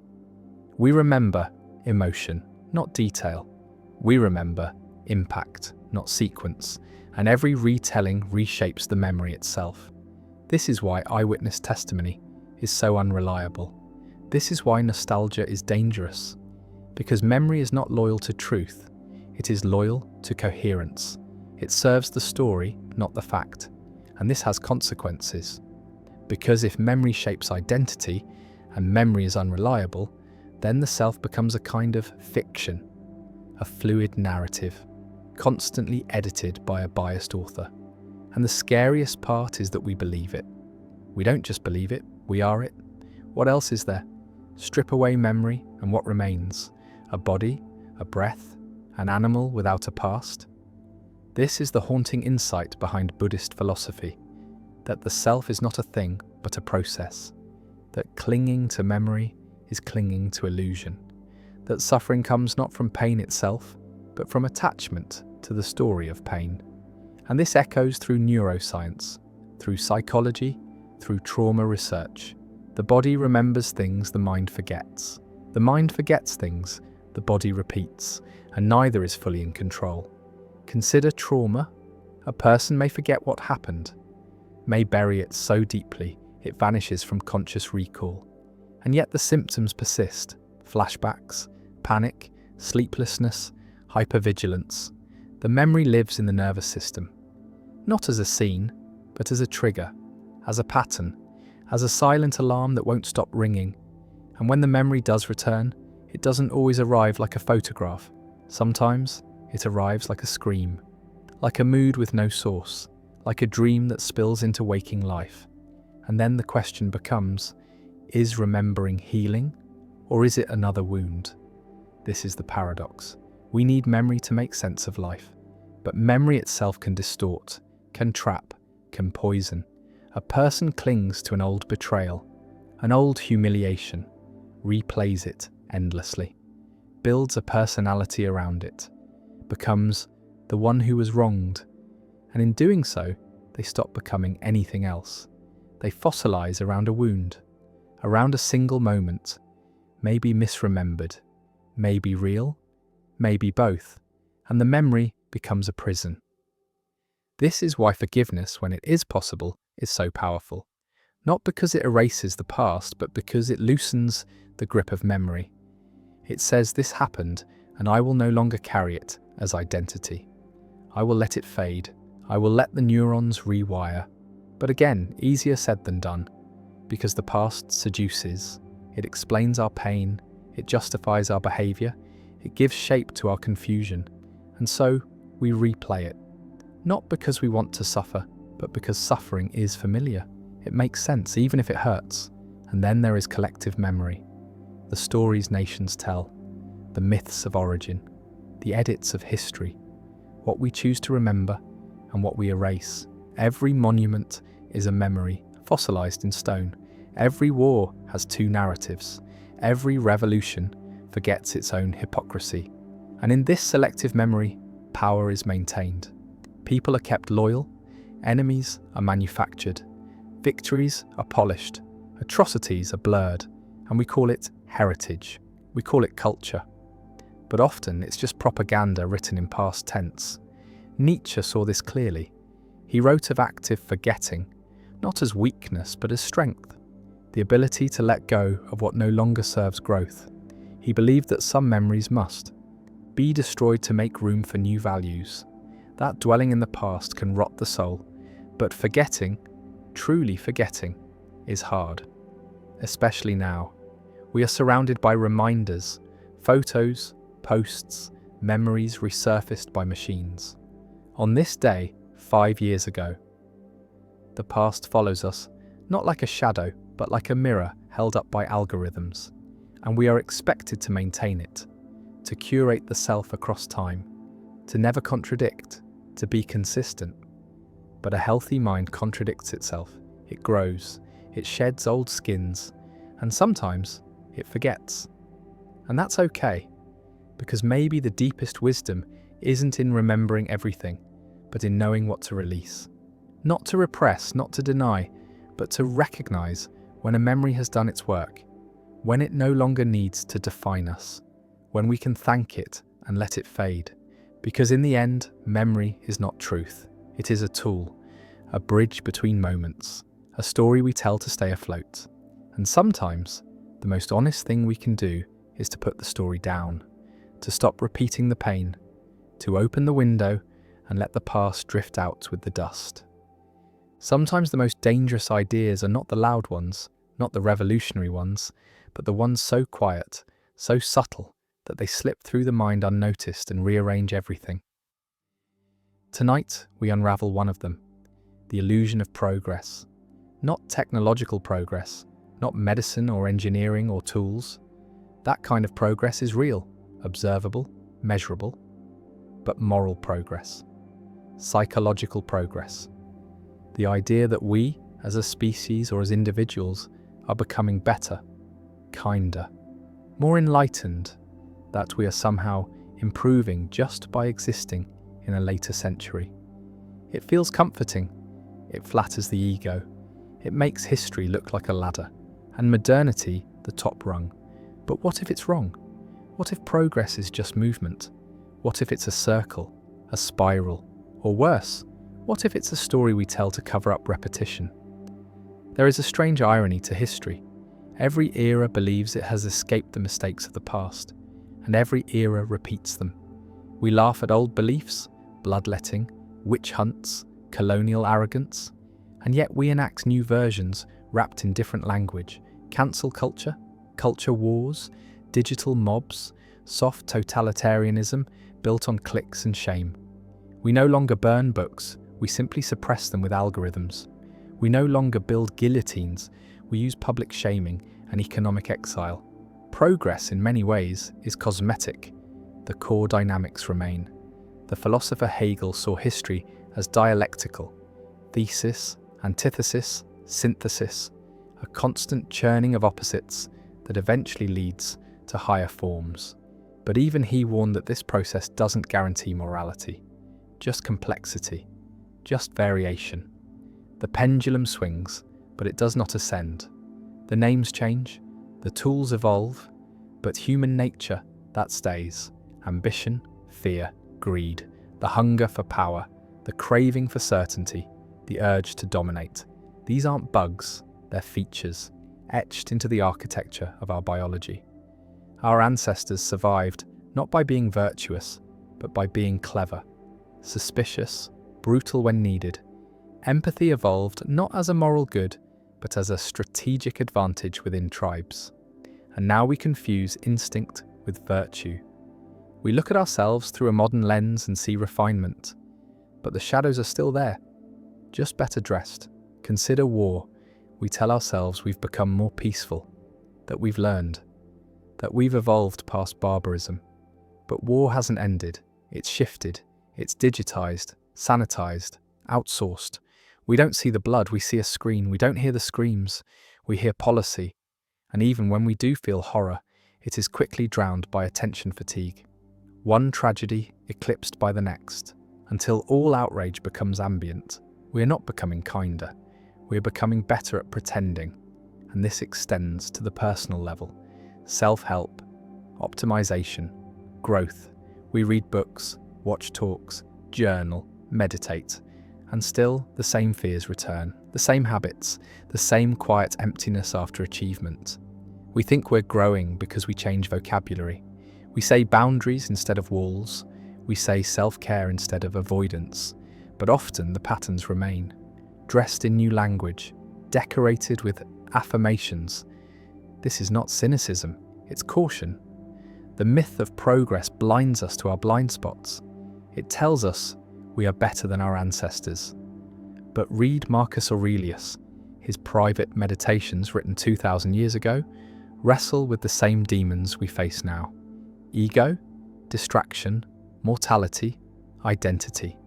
We remember emotion, not detail. We remember impact, not sequence, and every retelling reshapes the memory itself. This is why eyewitness testimony is so unreliable. This is why nostalgia is dangerous. Because memory is not loyal to truth, it is loyal to coherence. It serves the story, not the fact. And this has consequences. Because if memory shapes identity, and memory is unreliable, then the self becomes a kind of fiction, a fluid narrative, constantly edited by a biased author. And the scariest part is that we believe it. We don't just believe it, we are it. What else is there? Strip away memory, and what remains? A body, a breath, an animal without a past? This is the haunting insight behind Buddhist philosophy, that the self is not a thing, but a process, that clinging to memory is clinging to illusion, that suffering comes not from pain itself, but from attachment to the story of pain. And this echoes through neuroscience, through psychology, through trauma research. The body remembers things the mind forgets. The mind forgets things the body repeats, and neither is fully in control. Consider trauma. A person may forget what happened, may bury it so deeply it vanishes from conscious recall. And yet the symptoms persist: flashbacks, panic, sleeplessness, hypervigilance. The memory lives in the nervous system, not as a scene, but as a trigger, as a pattern, as a silent alarm that won't stop ringing. And when the memory does return, it doesn't always arrive like a photograph. Sometimes it arrives like a scream, like a mood with no source, like a dream that spills into waking life. And then the question becomes, Is remembering healing, or is it another wound? This is the paradox. We need memory to make sense of life, but memory itself can distort, can trap, can poison. A person clings to an old betrayal, an old humiliation, replays it endlessly, builds a personality around it, becomes the one who was wronged, and in doing so, they stop becoming anything else. They fossilize around a wound, around a single moment, maybe misremembered, maybe real, maybe both, and the memory becomes a prison. This is why forgiveness, when it is possible, is so powerful. Not because it erases the past, but because it loosens the grip of memory. It says, this happened, and I will no longer carry it as identity. I will let it fade. I will let the neurons rewire. But again, easier said than done, because the past seduces. It explains our pain. It justifies our behavior. It gives shape to our confusion. And so we replay it. Not because we want to suffer, but because suffering is familiar. It makes sense, even if it hurts. And then there is collective memory. The stories nations tell, the myths of origin, the edits of history, what we choose to remember and what we erase. Every monument is a memory, fossilized in stone. Every war has two narratives. Every revolution forgets its own hypocrisy. And in this selective memory, power is maintained. People are kept loyal, enemies are manufactured, victories are polished, atrocities are blurred, and we call it heritage. We call it culture. But often it's just propaganda written in past tense. Nietzsche saw this clearly. He wrote of active forgetting, not as weakness but as strength, the ability to let go of what no longer serves growth. He believed that some memories must be destroyed to make room for new values. That dwelling in the past can rot the soul, but forgetting, truly forgetting, is hard. Especially now. We are surrounded by reminders, photos, posts, memories resurfaced by machines. On this day, 5 years ago, the past follows us, not like a shadow, but like a mirror held up by algorithms, and we are expected to maintain it, to curate the self across time, to never contradict, to be consistent. But a healthy mind contradicts itself. It grows, it sheds old skins, and sometimes it forgets. And that's okay, because maybe the deepest wisdom isn't in remembering everything, but in knowing what to release. Not to repress, not to deny, but to recognize when a memory has done its work, when it no longer needs to define us, when we can thank it and let it fade. Because in the end, memory is not truth. It is a tool, a bridge between moments, a story we tell to stay afloat. And sometimes, the most honest thing we can do is to put the story down, to stop repeating the pain, to open the window and let the past drift out with the dust. Sometimes the most dangerous ideas are not the loud ones, not the revolutionary ones, but the ones so quiet, so subtle, that they slip through the mind unnoticed and rearrange everything. Tonight, we unravel one of them, the illusion of progress. Not technological progress, not medicine or engineering or tools. That kind of progress is real, observable, measurable, but moral progress, psychological progress. The idea that we, as a species or as individuals, are becoming better, kinder, more enlightened, that we are somehow improving just by existing in a later century. It feels comforting, it flatters the ego, it makes history look like a ladder, and modernity the top rung. But what if it's wrong? What if progress is just movement? What if it's a circle, a spiral, or worse, what if it's a story we tell to cover up repetition? There is a strange irony to history. Every era believes it has escaped the mistakes of the past, and every era repeats them. We laugh at old beliefs, bloodletting, witch hunts, colonial arrogance, and yet we enact new versions wrapped in different language, cancel culture, culture wars, digital mobs, soft totalitarianism built on clicks and shame. We no longer burn books, we simply suppress them with algorithms. We no longer build guillotines, we use public shaming, and economic exile. Progress, in many ways, is cosmetic. The core dynamics remain. The philosopher Hegel saw history as dialectical: thesis, antithesis, synthesis, a constant churning of opposites that eventually leads to higher forms. But even he warned that this process doesn't guarantee morality, just complexity, just variation. The pendulum swings, but it does not ascend. The names change, the tools evolve, but human nature, that stays. Ambition, fear, greed, the hunger for power, the craving for certainty, the urge to dominate. These aren't bugs, they're features, etched into the architecture of our biology. Our ancestors survived not by being virtuous, but by being clever, suspicious, brutal when needed. Empathy evolved not as a moral good, but as a strategic advantage within tribes. And now we confuse instinct with virtue. We look at ourselves through a modern lens and see refinement, but the shadows are still there, just better dressed. Consider war. We tell ourselves we've become more peaceful, that we've learned, that we've evolved past barbarism. But war hasn't ended. It's shifted. It's digitized, sanitized, outsourced. We don't see the blood, we see a screen. We don't hear the screams, we hear policy. And even when we do feel horror, it is quickly drowned by attention fatigue. One tragedy eclipsed by the next, until all outrage becomes ambient. We are not becoming kinder. We are becoming better at pretending. And this extends to the personal level. Self-help, optimization, growth. We read books, watch talks, journal, meditate. And still, the same fears return, the same habits, the same quiet emptiness after achievement. We think we're growing because we change vocabulary. We say boundaries instead of walls. We say self-care instead of avoidance. But often the patterns remain, dressed in new language, decorated with affirmations. This is not cynicism, it's caution. The myth of progress blinds us to our blind spots. It tells us we are better than our ancestors. But read Marcus Aurelius. His private meditations, written 2,000 years ago, wrestle with the same demons we face now. Ego, distraction, mortality, identity.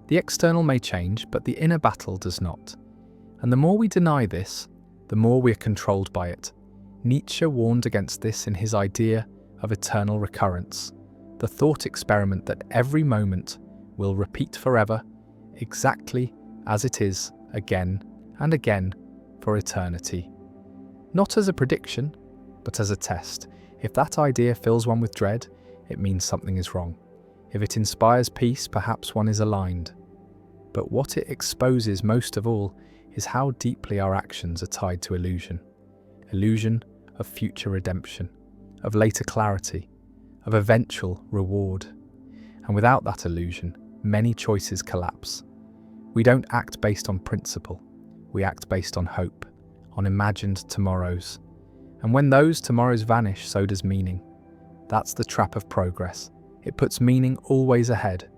The external may change, but the inner battle does not. And the more we deny this, the more we are controlled by it. Nietzsche warned against this in his idea of eternal recurrence, the thought experiment that every moment will repeat forever, exactly as it is, again and again, for eternity. Not as a prediction, but as a test. If that idea fills one with dread, it means something is wrong. If it inspires peace, perhaps one is aligned. But what it exposes most of all is how deeply our actions are tied to illusion. Illusion of future redemption, of later clarity, of eventual reward. And without that illusion, many choices collapse. We don't act based on principle. We act based on hope, on imagined tomorrows. And when those tomorrows vanish, so does meaning. That's the trap of progress. It puts meaning always ahead,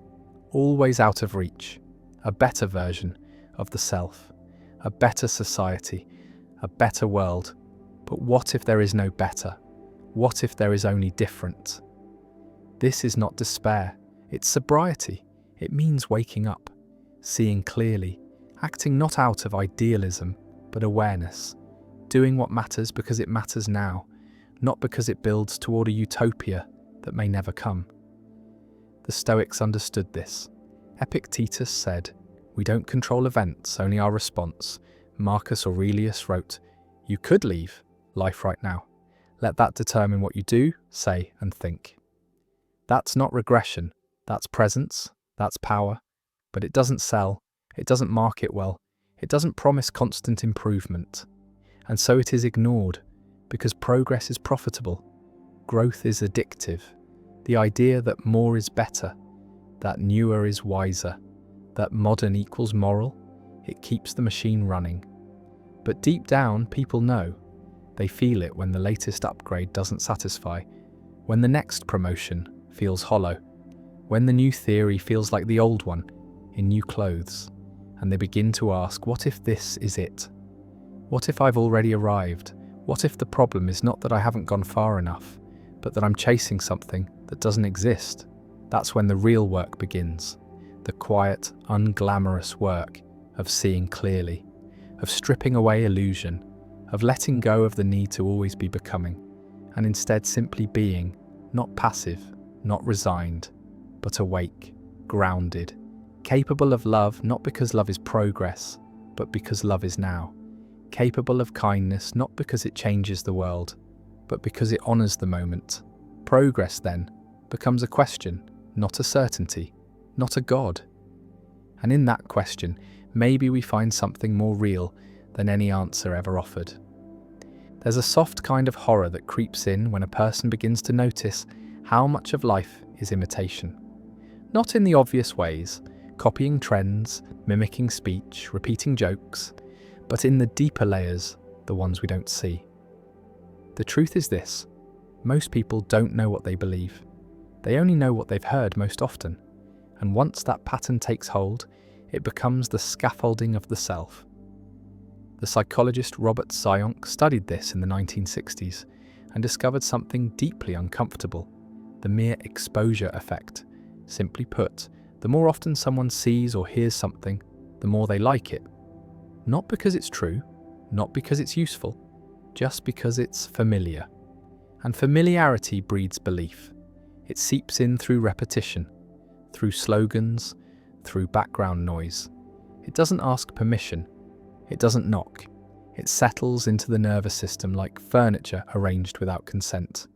always out of reach. A better version of the self, a better society, a better world. But what if there is no better? What if there is only different? This is not despair, it's sobriety. It means waking up, seeing clearly, acting not out of idealism, but awareness, doing what matters because it matters now, not because it builds toward a utopia that may never come. The Stoics understood this. Epictetus said, "We don't control events, only our response." Marcus Aurelius wrote, "You could leave life right now. Let that determine what you do, say, and think." That's not regression, that's presence, that's power, but it doesn't sell, it doesn't market well, it doesn't promise constant improvement. And so it is ignored, because progress is profitable, growth is addictive. The idea that more is better, that newer is wiser, that modern equals moral, it keeps the machine running. But deep down, people know. They feel it when the latest upgrade doesn't satisfy, when the next promotion feels hollow, when the new theory feels like the old one, in new clothes, and they begin to ask, what if this is it? What if I've already arrived? What if the problem is not that I haven't gone far enough, but that I'm chasing something that doesn't exist? That's when the real work begins. The quiet, unglamorous work of seeing clearly, of stripping away illusion, of letting go of the need to always be becoming, and instead simply being, not passive, not resigned, but awake, grounded, capable of love not because love is progress, but because love is now, capable of kindness not because it changes the world, but because it honors the moment. Progress, then, becomes a question, not a certainty, not a God. And in that question, maybe we find something more real than any answer ever offered. There's a soft kind of horror that creeps in when a person begins to notice how much of life is imitation. Not in the obvious ways, copying trends, mimicking speech, repeating jokes, but in the deeper layers, the ones we don't see. The truth is this: most people don't know what they believe. They only know what they've heard most often. And once that pattern takes hold, it becomes the scaffolding of the self. The psychologist Robert Sionk studied this in the 1960s and discovered something deeply uncomfortable: the mere exposure effect. Simply put, the more often someone sees or hears something, the more they like it. Not because it's true, not because it's useful, just because it's familiar. And familiarity breeds belief. It seeps in through repetition, through slogans, through background noise. It doesn't ask permission. It doesn't knock. It settles into the nervous system like furniture arranged without consent.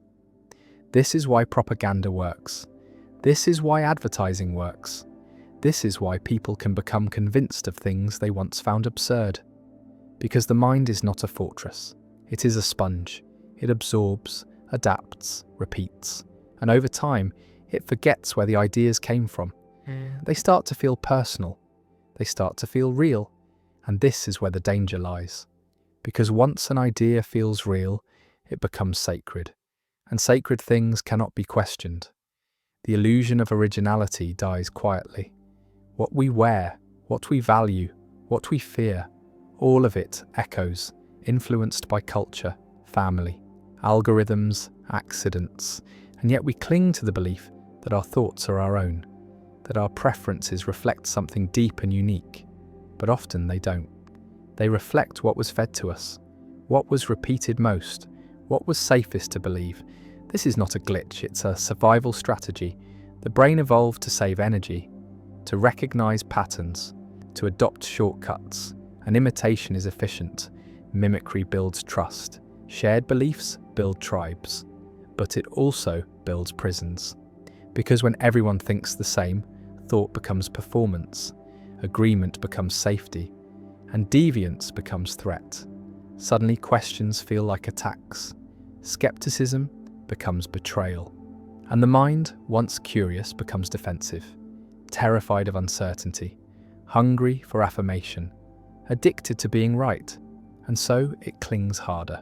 This is why propaganda works. This is why advertising works. This is why people can become convinced of things they once found absurd. Because the mind is not a fortress. It is a sponge. It absorbs, adapts, repeats. And over time, it forgets where the ideas came from. They start to feel personal. They start to feel real. And this is where the danger lies. Because once an idea feels real, it becomes sacred. And sacred things cannot be questioned. The illusion of originality dies quietly. What we wear, what we value, what we fear, all of it echoes, influenced by culture, family, algorithms, accidents, and yet we cling to the belief that our thoughts are our own, that our preferences reflect something deep and unique. But often they don't. They reflect what was fed to us, what was repeated most, what was safest to believe. This is not a glitch, it's a survival strategy. The brain evolved to save energy, to recognize patterns, to adopt shortcuts. And imitation is efficient. Mimicry builds trust. Shared beliefs build tribes. But it also builds prisons. Because when everyone thinks the same, thought becomes performance, agreement becomes safety, and deviance becomes threat. Suddenly questions feel like attacks. Skepticism becomes betrayal. And the mind, once curious, becomes defensive, terrified of uncertainty, hungry for affirmation, addicted to being right, and so it clings harder,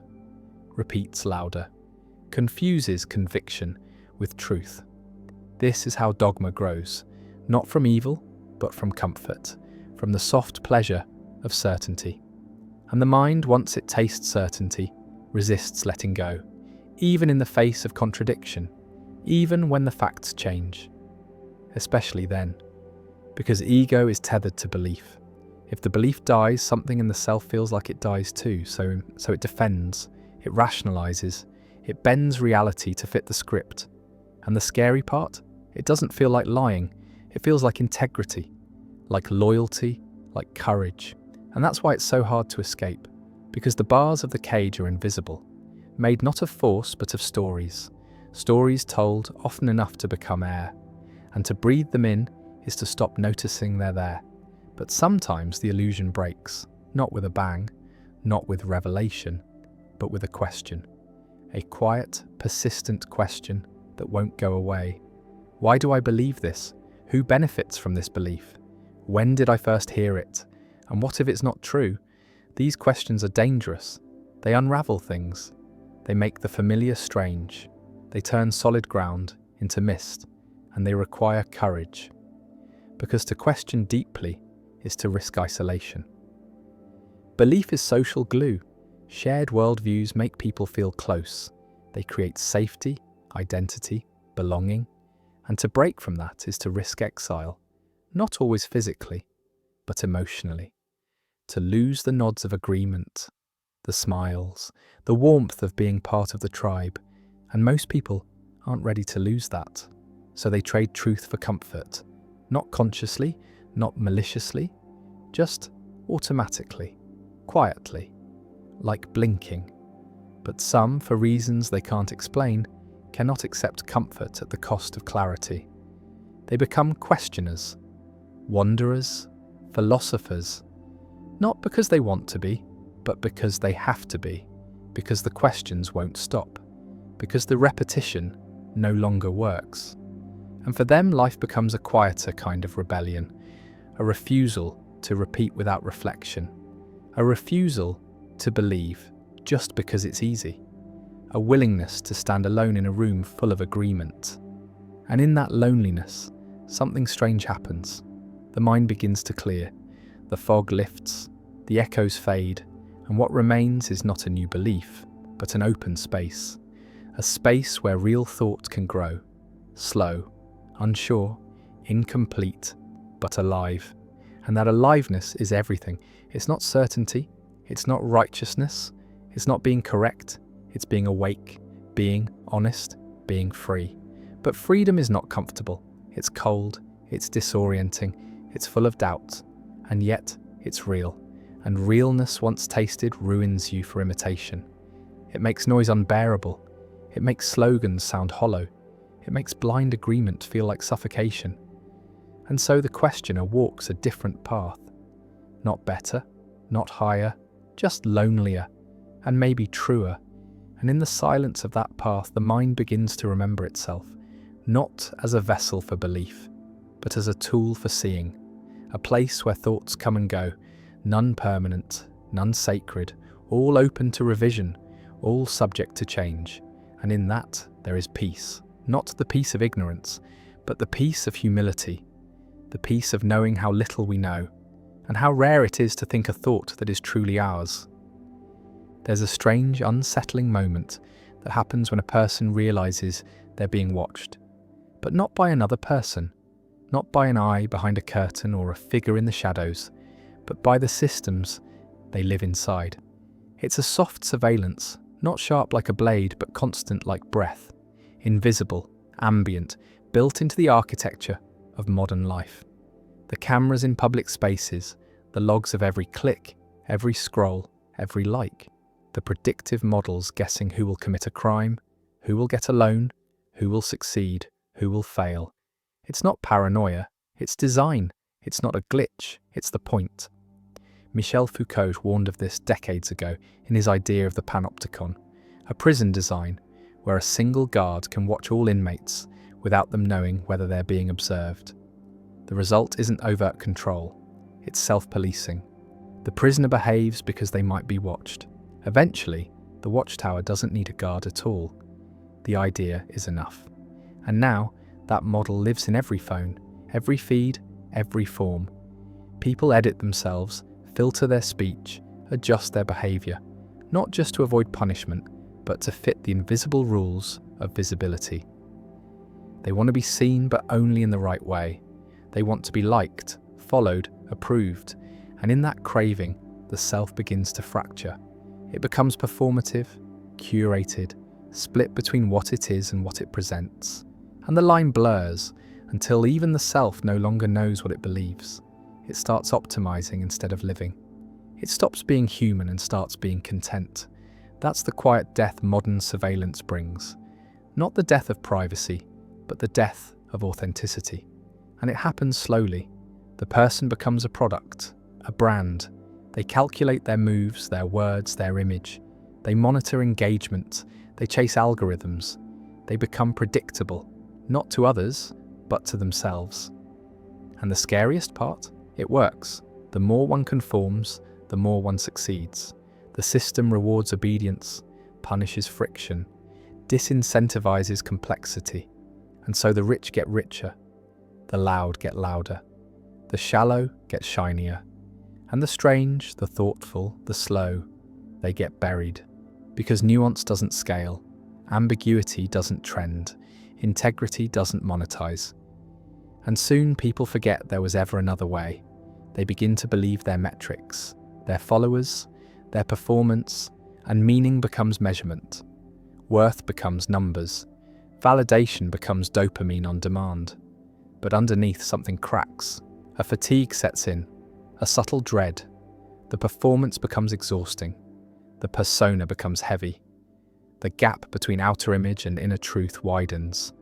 repeats louder, confuses conviction with truth. This is how dogma grows, not from evil, but from comfort, from the soft pleasure of certainty. And the mind, once it tastes certainty, resists letting go, even in the face of contradiction, even when the facts change. Especially then, because ego is tethered to belief. If the belief dies, something in the self feels like it dies too, so it defends, it rationalizes, it bends reality to fit the script. And the scary part? It doesn't feel like lying, it feels like integrity, like loyalty, like courage. And that's why it's so hard to escape, because the bars of the cage are invisible, made not of force but of stories. Stories told often enough to become air, and to breathe them in is to stop noticing they're there. But sometimes the illusion breaks, not with a bang, not with revelation, but with a question. A quiet, persistent question that won't go away. Why do I believe this? Who benefits from this belief? When did I first hear it? And what if it's not true? These questions are dangerous. They unravel things. They make the familiar strange. They turn solid ground into mist, and they require courage. Because to question deeply is to risk isolation. Belief is social glue. Shared worldviews make people feel close. They create safety, identity, belonging, and to break from that is to risk exile, not always physically, but emotionally. To lose the nods of agreement, the smiles, the warmth of being part of the tribe, and most people aren't ready to lose that. So they trade truth for comfort, not consciously, not maliciously, just automatically, quietly, like blinking. But some, for reasons they can't explain, cannot accept comfort at the cost of clarity. They become questioners, wanderers, philosophers, not because they want to be, but because they have to be, because the questions won't stop, because the repetition no longer works. And for them, life becomes a quieter kind of rebellion, a refusal to repeat without reflection, a refusal to believe just because it's easy, a willingness to stand alone in a room full of agreement. And in that loneliness, something strange happens. The mind begins to clear, the fog lifts, the echoes fade, and what remains is not a new belief, but an open space, a space where real thought can grow, slow, unsure, incomplete, but alive. And that aliveness is everything. It's not certainty, it's not righteousness, it's not being correct, it's being awake, being honest, being free. But freedom is not comfortable. It's cold, it's disorienting, it's full of doubt, and yet it's real. And realness once tasted ruins you for imitation. It makes noise unbearable. It makes slogans sound hollow. It makes blind agreement feel like suffocation. And so the questioner walks a different path. Not better, not higher, just lonelier, and maybe truer. And in the silence of that path, the mind begins to remember itself, not as a vessel for belief, but as a tool for seeing, a place where thoughts come and go, none permanent, none sacred, all open to revision, all subject to change. And in that there is peace, not the peace of ignorance, but the peace of humility, the peace of knowing how little we know, and how rare it is to think a thought that is truly ours. There's a strange, unsettling moment that happens when a person realizes they're being watched, but not by another person, not by an eye behind a curtain or a figure in the shadows, but by the systems they live inside. It's a soft surveillance, not sharp like a blade, but constant like breath, invisible, ambient, built into the architecture of modern life. The cameras in public spaces, the logs of every click, every scroll, every like, the predictive models guessing who will commit a crime, who will get a loan, who will succeed, who will fail. It's not paranoia, it's design. It's not a glitch, it's the point. Michel Foucault warned of this decades ago in his idea of the panopticon, a prison design where a single guard can watch all inmates without them knowing whether they're being observed. The result isn't overt control, it's self-policing. The prisoner behaves because they might be watched. Eventually, the watchtower doesn't need a guard at all. The idea is enough. And now, that model lives in every phone, every feed, every form. People edit themselves, filter their speech, adjust their behaviour, not just to avoid punishment, but to fit the invisible rules of visibility. They want to be seen, but only in the right way. They want to be liked, followed, approved, and in that craving, the self begins to fracture. It becomes performative, curated, split between what it is and what it presents, and the line blurs until even the self no longer knows what it believes. It starts optimizing instead of living. It stops being human and starts being content. That's the quiet death modern surveillance brings. Not the death of privacy, but the death of authenticity. And it happens slowly. The person becomes a product, a brand. They calculate their moves, their words, their image. They monitor engagement. They chase algorithms. They become predictable, not to others, but to themselves. And the scariest part? It works. The more one conforms, the more one succeeds. The system rewards obedience, punishes friction, disincentivizes complexity. And so the rich get richer, the loud get louder, the shallow get shinier, and the strange, the thoughtful, the slow, they get buried. Because nuance doesn't scale, ambiguity doesn't trend, integrity doesn't monetize. And soon people forget there was ever another way. They begin to believe their metrics, their followers, their performance, and meaning becomes measurement. Worth becomes numbers. Validation becomes dopamine on demand. But underneath, something cracks. A fatigue sets in, a subtle dread. The performance becomes exhausting. The persona becomes heavy. The gap between outer image and inner truth widens.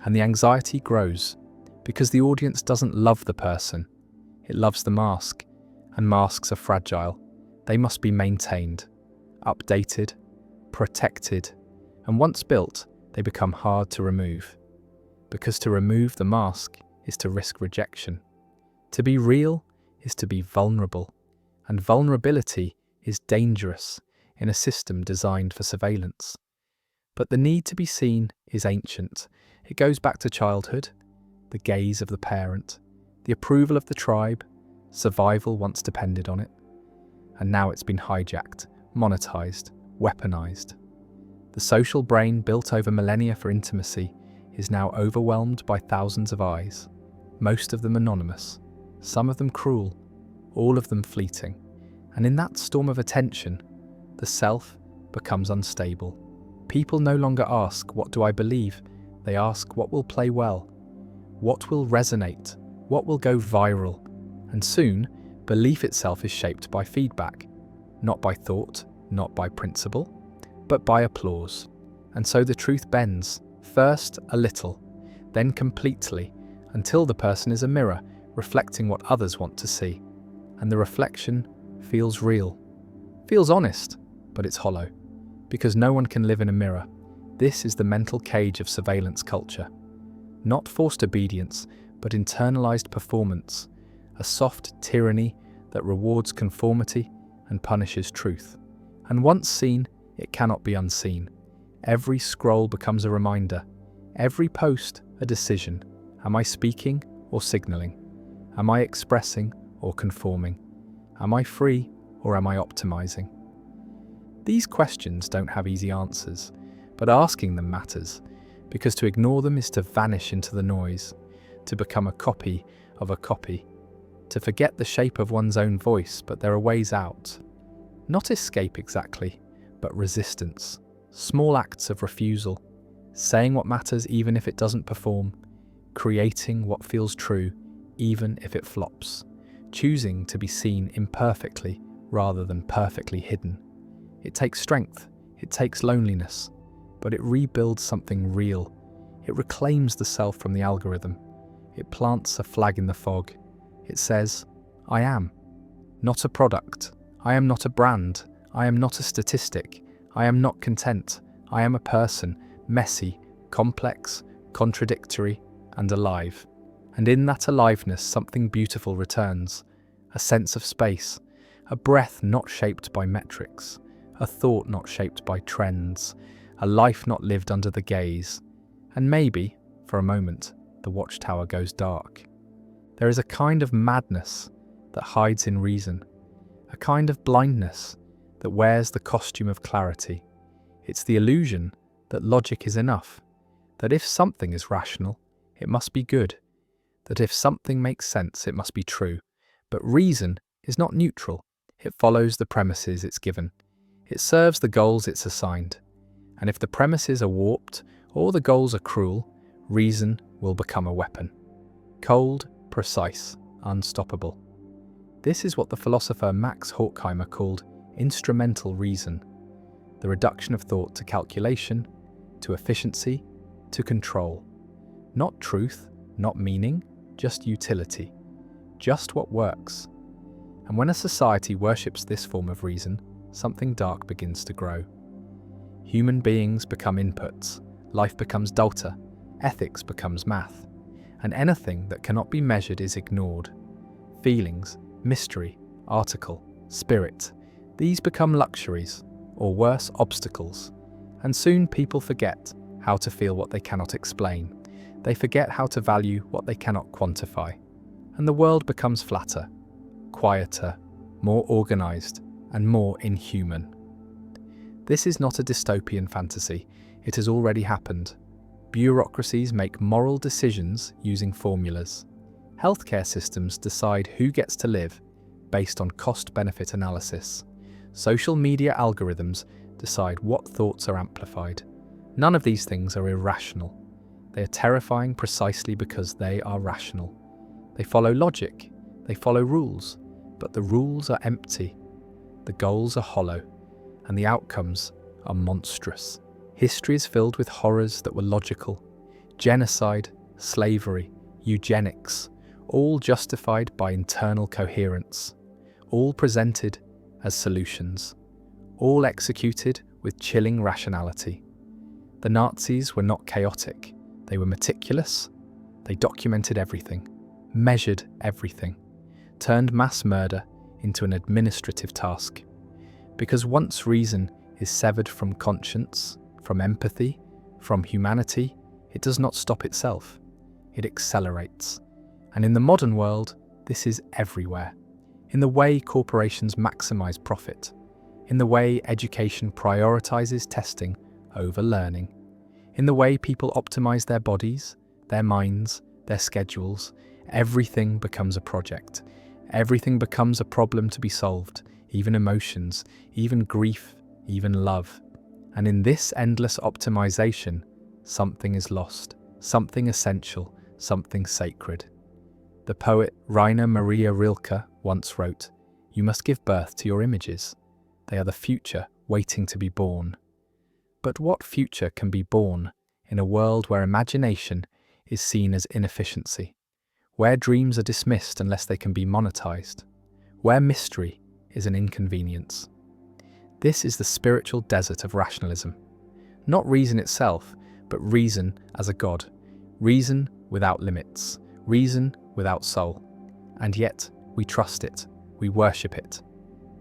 And the anxiety grows, because the audience doesn't love the person. It loves the mask, and masks are fragile. They must be maintained, updated, protected, and once built, they become hard to remove. Because to remove the mask is to risk rejection. To be real is to be vulnerable, and vulnerability is dangerous in a system designed for surveillance. But the need to be seen is ancient. It goes back to childhood, the gaze of the parent, the approval of the tribe. Survival once depended on it. And now it's been hijacked, monetized, weaponized. The social brain, built over millennia for intimacy, is now overwhelmed by thousands of eyes, most of them anonymous, some of them cruel, all of them fleeting. And in that storm of attention, the self becomes unstable. People no longer ask, "What do I believe?" They ask, "What will play well? What will resonate? What will go viral?" And soon, belief itself is shaped by feedback, not by thought, not by principle, but by applause. And so the truth bends, first a little, then completely, until the person is a mirror, reflecting what others want to see. And the reflection feels real, feels honest, but it's hollow, because no one can live in a mirror. This is the mental cage of surveillance culture. Not forced obedience, but internalized performance, a soft tyranny that rewards conformity and punishes truth. And once seen, it cannot be unseen. Every scroll becomes a reminder, every post a decision. Am I speaking or signaling? Am I expressing or conforming? Am I free or am I optimizing? These questions don't have easy answers, but asking them matters, because to ignore them is to vanish into the noise, to become a copy of a copy, to forget the shape of one's own voice. But there are ways out. Not escape exactly, but resistance. Small acts of refusal, saying what matters even if it doesn't perform, creating what feels true even if it flops, choosing to be seen imperfectly rather than perfectly hidden. It takes strength, it takes loneliness, but it rebuilds something real. It reclaims the self from the algorithm. It plants a flag in the fog. It says, "I am not a product. I am not a brand. I am not a statistic. I am not content. I am a person, messy, complex, contradictory, and alive." And in that aliveness, something beautiful returns, a sense of space, a breath not shaped by metrics, a thought not shaped by trends, a life not lived under the gaze. And maybe, for a moment, the watchtower goes dark. There is a kind of madness that hides in reason, a kind of blindness that wears the costume of clarity. It's the illusion that logic is enough, that if something is rational, it must be good, that if something makes sense, it must be true. But reason is not neutral. It follows the premises it's given. It serves the goals it's assigned. And if the premises are warped or the goals are cruel, reason will become a weapon. Cold, precise, unstoppable. This is what the philosopher Max Horkheimer called instrumental reason, the reduction of thought to calculation, to efficiency, to control. Not truth, not meaning, just utility, just what works. And when a society worships this form of reason, something dark begins to grow. Human beings become inputs, life becomes data, ethics becomes math, and anything that cannot be measured is ignored. Feelings, mystery, article, spirit, these become luxuries, or worse, obstacles. And soon people forget how to feel what they cannot explain. They forget how to value what they cannot quantify. And the world becomes flatter, quieter, more organized, and more inhuman. This is not a dystopian fantasy. It has already happened. Bureaucracies make moral decisions using formulas. Healthcare systems decide who gets to live based on cost-benefit analysis. Social media algorithms decide what thoughts are amplified. None of these things are irrational. They are terrifying precisely because they are rational. They follow logic, they follow rules, but the rules are empty. The goals are hollow, and the outcomes are monstrous. History is filled with horrors that were logical. Genocide, slavery, eugenics, all justified by internal coherence, all presented as solutions, all executed with chilling rationality. The Nazis were not chaotic. They were meticulous. They documented everything, measured everything, turned mass murder into an administrative task. Because once reason is severed from conscience, from empathy, from humanity, it does not stop itself. It accelerates. And in the modern world, this is everywhere. In the way corporations maximize profit, in the way education prioritizes testing over learning, in the way people optimize their bodies, their minds, their schedules, everything becomes a project. Everything becomes a problem to be solved, even emotions, even grief, even love. And in this endless optimization, something is lost, something essential, something sacred. The poet Rainer Maria Rilke once wrote, "You must give birth to your images. They are the future waiting to be born." But what future can be born in a world where imagination is seen as inefficiency, where dreams are dismissed unless they can be monetized, where mystery is an inconvenience? This is the spiritual desert of rationalism. Not reason itself, but reason as a god. Reason without limits. Reason without soul. And yet, we trust it. We worship it.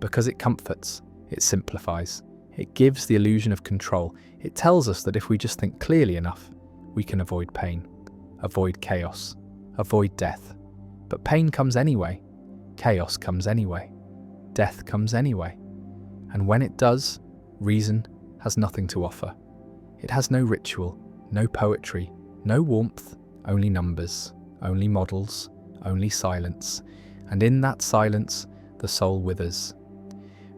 Because it comforts. It simplifies. It gives the illusion of control. It tells us that if we just think clearly enough, we can avoid pain, avoid chaos, avoid death. But pain comes anyway. Chaos comes anyway. Death comes anyway. And when it does, reason has nothing to offer. It has no ritual, no poetry, no warmth, only numbers, only models, only silence. And in that silence, the soul withers.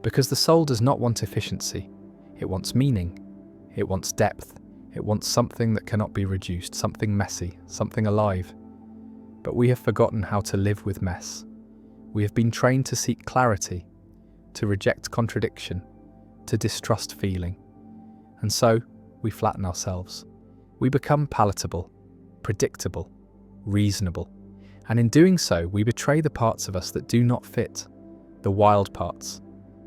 Because the soul does not want efficiency. It wants meaning. It wants depth. It wants something that cannot be reduced, something messy, something alive. But we have forgotten how to live with mess. We have been trained to seek clarity, to reject contradiction, to distrust feeling. And so, we flatten ourselves. We become palatable, predictable, reasonable. And in doing so, we betray the parts of us that do not fit, the wild parts,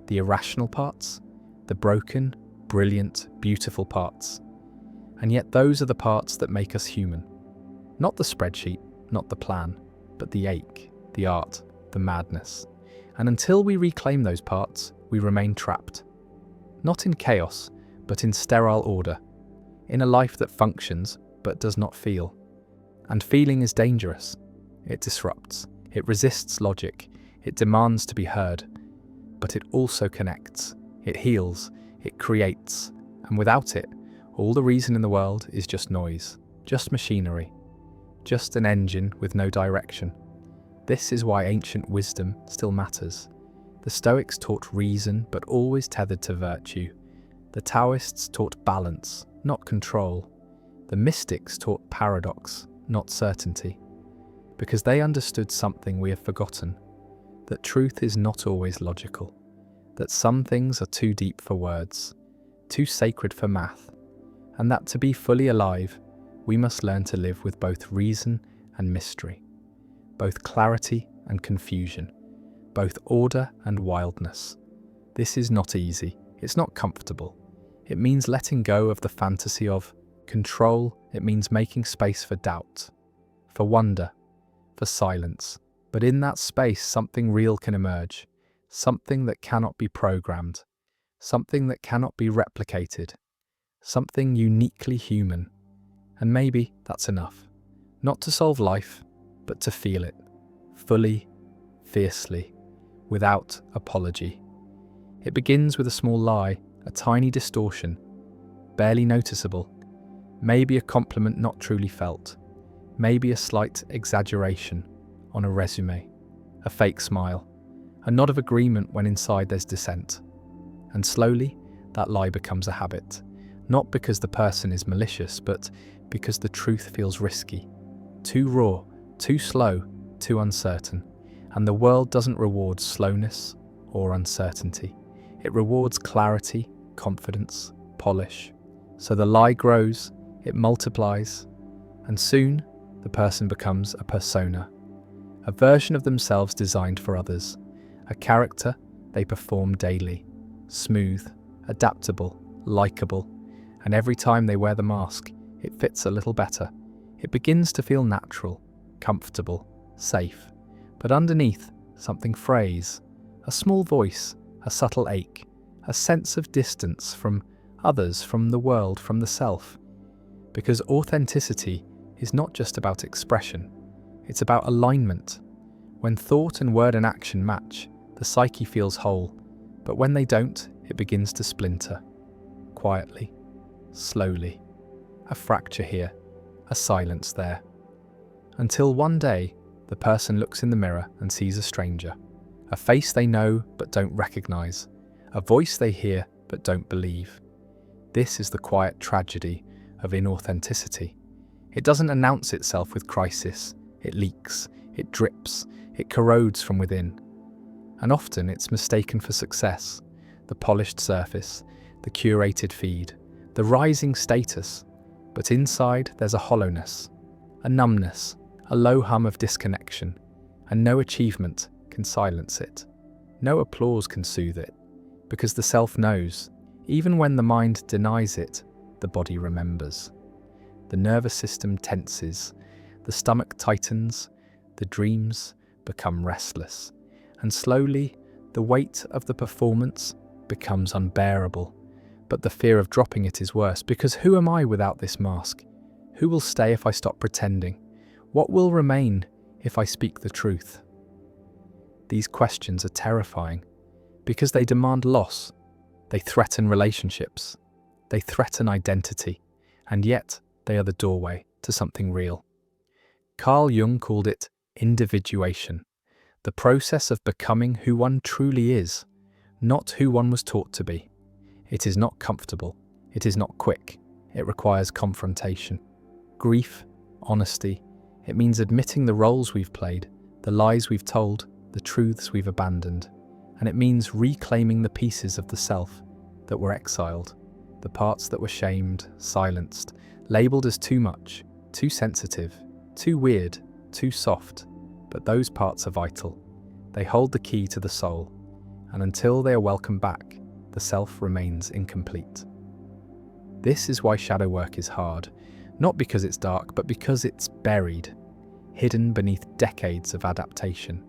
the irrational parts, the broken, brilliant, beautiful parts. And yet those are the parts that make us human. Not the spreadsheet, not the plan, but the ache, the art, the madness. And until we reclaim those parts, we remain trapped. Not in chaos, but in sterile order. In a life that functions, but does not feel. And feeling is dangerous. It disrupts. It resists logic. It demands to be heard. But it also connects. It heals. It creates. And without it, all the reason in the world is just noise. Just machinery. Just an engine with no direction. This is why ancient wisdom still matters. The Stoics taught reason, but always tethered to virtue. The Taoists taught balance, not control. The mystics taught paradox, not certainty. Because they understood something we have forgotten, that truth is not always logical, that some things are too deep for words, too sacred for math, and that to be fully alive, we must learn to live with both reason and mystery. Both clarity and confusion, both order and wildness. This is not easy, it's not comfortable. It means letting go of the fantasy of control. It means making space for doubt, for wonder, for silence. But in that space, something real can emerge, something that cannot be programmed, something that cannot be replicated, something uniquely human. And maybe that's enough. Not to solve life, but to feel it, fully, fiercely, without apology. It begins with a small lie, a tiny distortion, barely noticeable, maybe a compliment not truly felt, maybe a slight exaggeration on a resume, a fake smile, a nod of agreement when inside there's dissent. And slowly, that lie becomes a habit, not because the person is malicious, but because the truth feels risky, too raw, too slow, too uncertain. And the world doesn't reward slowness or uncertainty. It rewards clarity, confidence, polish. So the lie grows, it multiplies, and soon the person becomes a persona, a version of themselves designed for others, a character they perform daily, smooth, adaptable, likable, and every time they wear the mask, it fits a little better. It begins to feel natural, comfortable, safe. But underneath, something frays, a small voice, a subtle ache, a sense of distance from others, from the world, from the self. Because authenticity is not just about expression, it's about alignment. When thought and word and action match, the psyche feels whole, but when they don't, it begins to splinter. Quietly, slowly, a fracture here, a silence there. Until one day, the person looks in the mirror and sees a stranger, a face they know but don't recognize, a voice they hear but don't believe. This is the quiet tragedy of inauthenticity. It doesn't announce itself with crisis, it leaks, it drips, it corrodes from within. And often it's mistaken for success, the polished surface, the curated feed, the rising status. But inside there's a hollowness, a numbness, a low hum of disconnection, and no achievement can silence it. No applause can soothe it, because the self knows, even when the mind denies it, the body remembers. The nervous system tenses, the stomach tightens, the dreams become restless, and slowly the weight of the performance becomes unbearable. But the fear of dropping it is worse, because who am I without this mask? Who will stay if I stop pretending? What will remain if I speak the truth? These questions are terrifying because they demand loss. They threaten relationships. They threaten identity. And yet, they are the doorway to something real. Carl Jung called it individuation, the process of becoming who one truly is, not who one was taught to be. It is not comfortable. It is not quick. It requires confrontation, grief, honesty. It means admitting the roles we've played, the lies we've told, the truths we've abandoned. And it means reclaiming the pieces of the self that were exiled, the parts that were shamed, silenced, labelled as too much, too sensitive, too weird, too soft. But those parts are vital. They hold the key to the soul. And until they are welcomed back, the self remains incomplete. This is why shadow work is hard, not because it's dark, but because it's buried, hidden beneath decades of adaptation.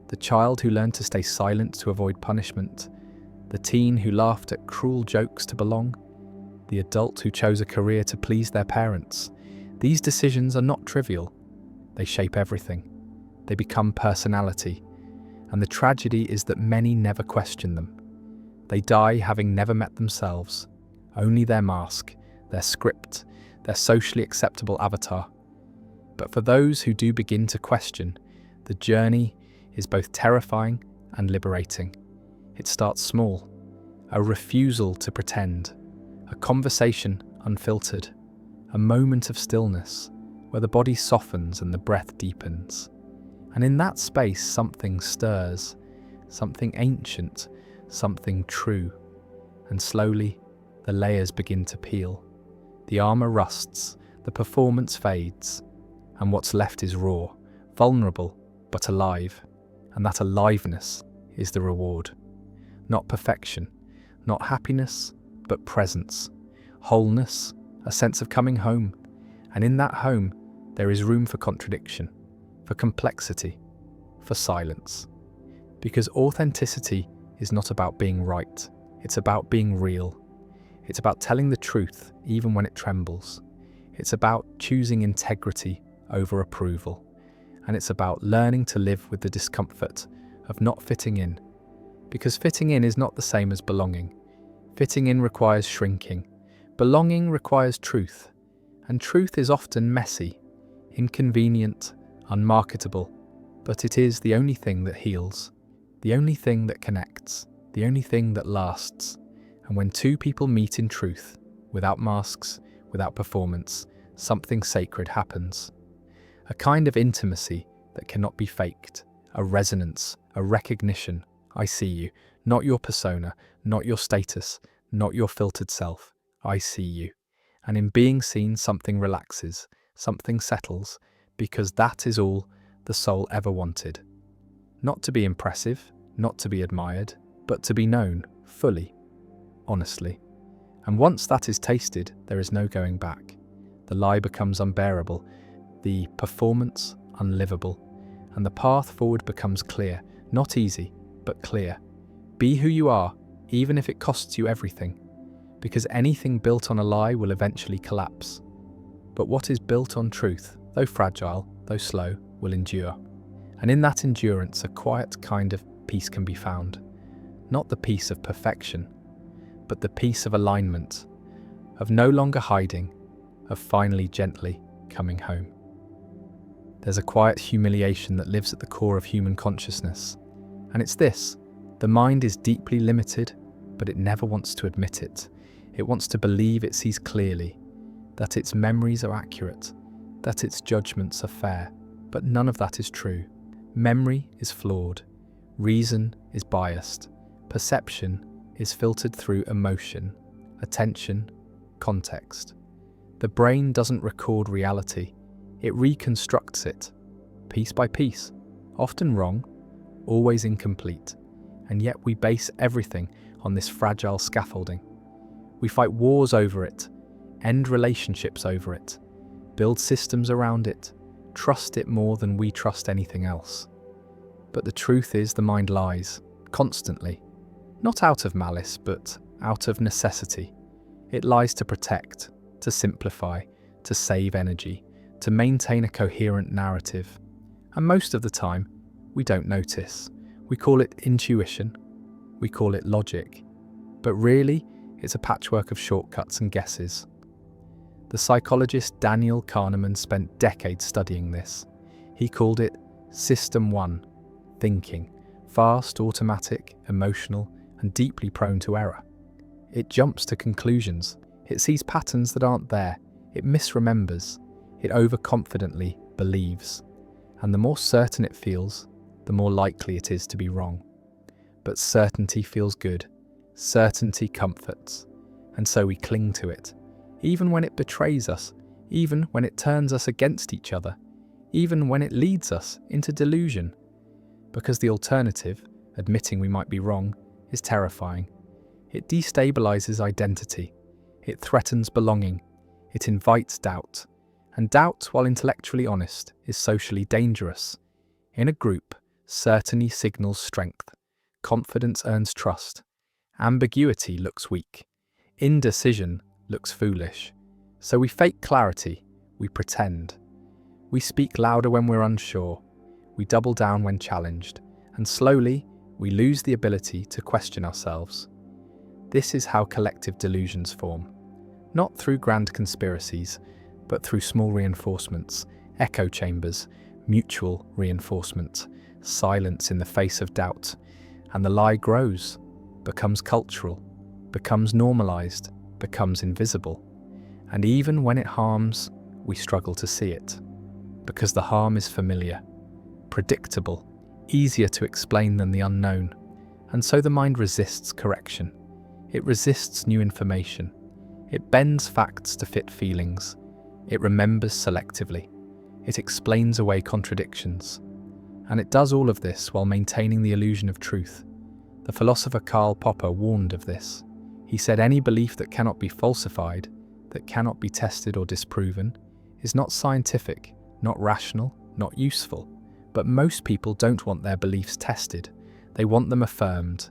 The child who learned to stay silent to avoid punishment, the teen who laughed at cruel jokes to belong, the adult who chose a career to please their parents. These decisions are not trivial. They shape everything. They become personality. And the tragedy is that many never question them. They die having never met themselves, only their mask, their script, their socially acceptable avatar. But for those who do begin to question, the journey is both terrifying and liberating. It starts small, a refusal to pretend, a conversation unfiltered, a moment of stillness where the body softens and the breath deepens. And in that space something stirs, something ancient, something true. And slowly the layers begin to peel. The armor rusts, the performance fades, and what's left is raw, vulnerable, but alive. And that aliveness is the reward. Not perfection, not happiness, but presence, wholeness, a sense of coming home. And in that home, there is room for contradiction, for complexity, for silence. Because authenticity is not about being right, it's about being real. It's about telling the truth even when it trembles. It's about choosing integrity over approval. And it's about learning to live with the discomfort of not fitting in. Because fitting in is not the same as belonging. Fitting in requires shrinking. Belonging requires truth. And truth is often messy, inconvenient, unmarketable. But it is the only thing that heals, the only thing that connects, the only thing that lasts. And when two people meet in truth, without masks, without performance, something sacred happens. A kind of intimacy that cannot be faked, a resonance, a recognition. I see you, not your persona, not your status, not your filtered self. I see you. And in being seen, something relaxes, something settles, because that is all the soul ever wanted. Not to be impressive, not to be admired, but to be known fully, honestly. And once that is tasted, there is no going back. The lie becomes unbearable, the performance unlivable, and the path forward becomes clear, not easy, but clear. Be who you are, even if it costs you everything, because anything built on a lie will eventually collapse. But what is built on truth, though fragile, though slow, will endure. And in that endurance, a quiet kind of peace can be found. Not the peace of perfection, but the peace of alignment, of no longer hiding, of finally gently coming home. There's a quiet humiliation that lives at the core of human consciousness. And it's this: the mind is deeply limited, but it never wants to admit it. It wants to believe it sees clearly, that its memories are accurate, that its judgments are fair. But none of that is true. Memory is flawed. Reason is biased. Perception is filtered through emotion, attention, context. The brain doesn't record reality. It reconstructs it, piece by piece, often wrong, always incomplete. And yet we base everything on this fragile scaffolding. We fight wars over it, end relationships over it, build systems around it, trust it more than we trust anything else. But the truth is, the mind lies, constantly. Not out of malice, but out of necessity. It lies to protect, to simplify, to save energy, to maintain a coherent narrative. And most of the time, we don't notice. We call it intuition. We call it logic. But really, it's a patchwork of shortcuts and guesses. The psychologist Daniel Kahneman spent decades studying this. He called it System 1, thinking, fast, automatic, emotional, and deeply prone to error. It jumps to conclusions. It sees patterns that aren't there. It misremembers. It overconfidently believes. And the more certain it feels, the more likely it is to be wrong. But certainty feels good. Certainty comforts. And so we cling to it. Even when it betrays us, even when it turns us against each other, even when it leads us into delusion. Because the alternative, admitting we might be wrong, is terrifying. It destabilizes identity. It threatens belonging. It invites doubt. And doubt, while intellectually honest, is socially dangerous. In a group, certainty signals strength. Confidence earns trust. Ambiguity looks weak. Indecision looks foolish. So we fake clarity. We pretend. We speak louder when we're unsure. We double down when challenged. And slowly, we lose the ability to question ourselves. This is how collective delusions form. Not through grand conspiracies, but through small reinforcements, echo chambers, mutual reinforcement, silence in the face of doubt. And the lie grows, becomes cultural, becomes normalized, becomes invisible. And even when it harms, we struggle to see it. Because the harm is familiar, predictable, easier to explain than the unknown. And so the mind resists correction. It resists new information. It bends facts to fit feelings. It remembers selectively. It explains away contradictions. And it does all of this while maintaining the illusion of truth. The philosopher Karl Popper warned of this. He said any belief that cannot be falsified, that cannot be tested or disproven, is not scientific, not rational, not useful. But most people don't want their beliefs tested. They want them affirmed.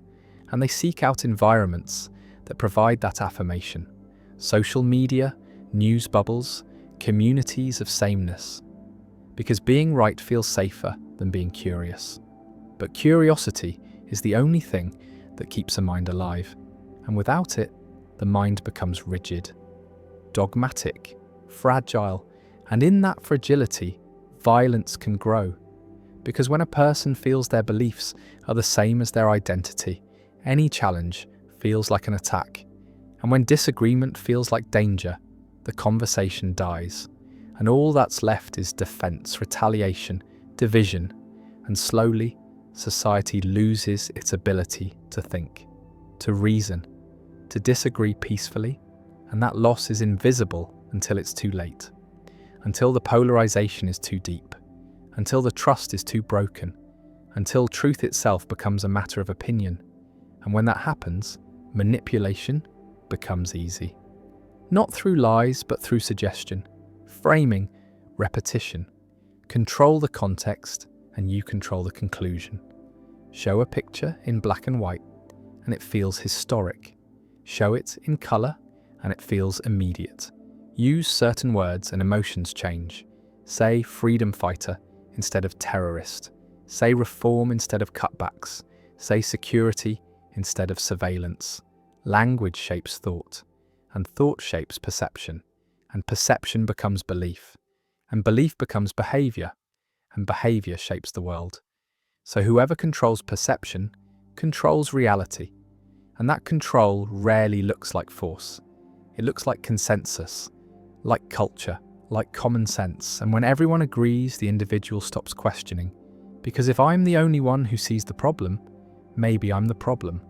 And they seek out environments that provide that affirmation. Social media, news bubbles, communities of sameness. Because being right feels safer than being curious. But curiosity is the only thing that keeps a mind alive. and without it, the mind becomes rigid, dogmatic, fragile, and in that fragility, violence can grow. Because when a person feels their beliefs are the same as their identity, any challenge feels like an attack. And when disagreement feels like danger, the conversation dies. And all that's left is defense, retaliation, division. And slowly, society loses its ability to think, to reason, to disagree peacefully. And that loss is invisible until it's too late. Until the polarization is too deep. Until the trust is too broken. Until truth itself becomes a matter of opinion. And when that happens, manipulation becomes easy. Not through lies, but through suggestion, framing, repetition. Control the context, and you control the conclusion. Show a picture in black and white, and it feels historic. Show it in color, and it feels immediate. Use certain words and emotions change. Say freedom fighter instead of terrorist. Say reform instead of cutbacks. Say security instead of surveillance. Language shapes thought, and thought shapes perception, and perception becomes belief, and belief becomes behavior, and behavior shapes the world. So whoever controls perception controls reality, and that control rarely looks like force. It looks like consensus, like culture, like common sense, and when everyone agrees, the individual stops questioning. Because if I'm the only one who sees the problem, maybe I'm the problem.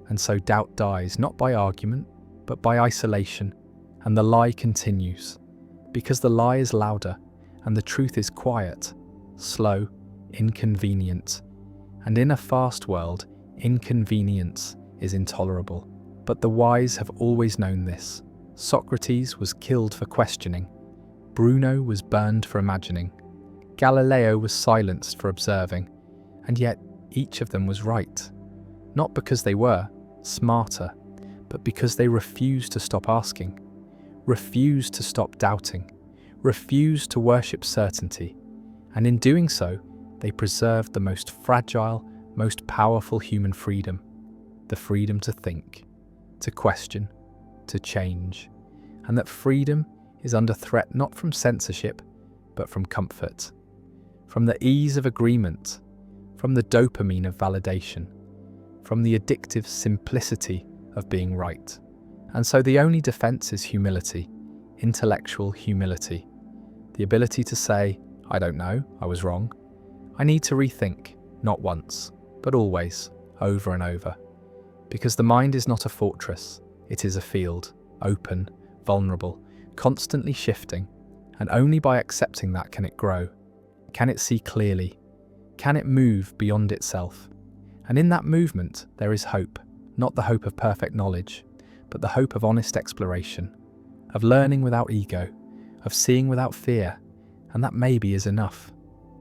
And so doubt dies, not by argument, but by isolation, and the lie continues. Because the lie is louder, and the truth is quiet, slow, inconvenient. And in a fast world, inconvenience is intolerable. But the wise have always known this. Socrates was killed for questioning. Bruno was burned for imagining. Galileo was silenced for observing. And yet, each of them was right. Not because they were smarter, but because they refused to stop asking, refused to stop doubting, refused to worship certainty. And in doing so, they preserved the most fragile, most powerful human freedom, the freedom to think, to question, to change. And that freedom is under threat not from censorship, but from comfort, from the ease of agreement, from the dopamine of validation, from the addictive simplicity of being right. And so the only defense is humility, intellectual humility, the ability to say, I don't know, I was wrong. I need to rethink, not once, but always, over and over. Because the mind is not a fortress, it is a field, open, vulnerable, constantly shifting, and only by accepting that can it grow. Can it see clearly? Can it move beyond itself? And in that movement, there is hope, not the hope of perfect knowledge, but the hope of honest exploration, of learning without ego, of seeing without fear, and that maybe is enough.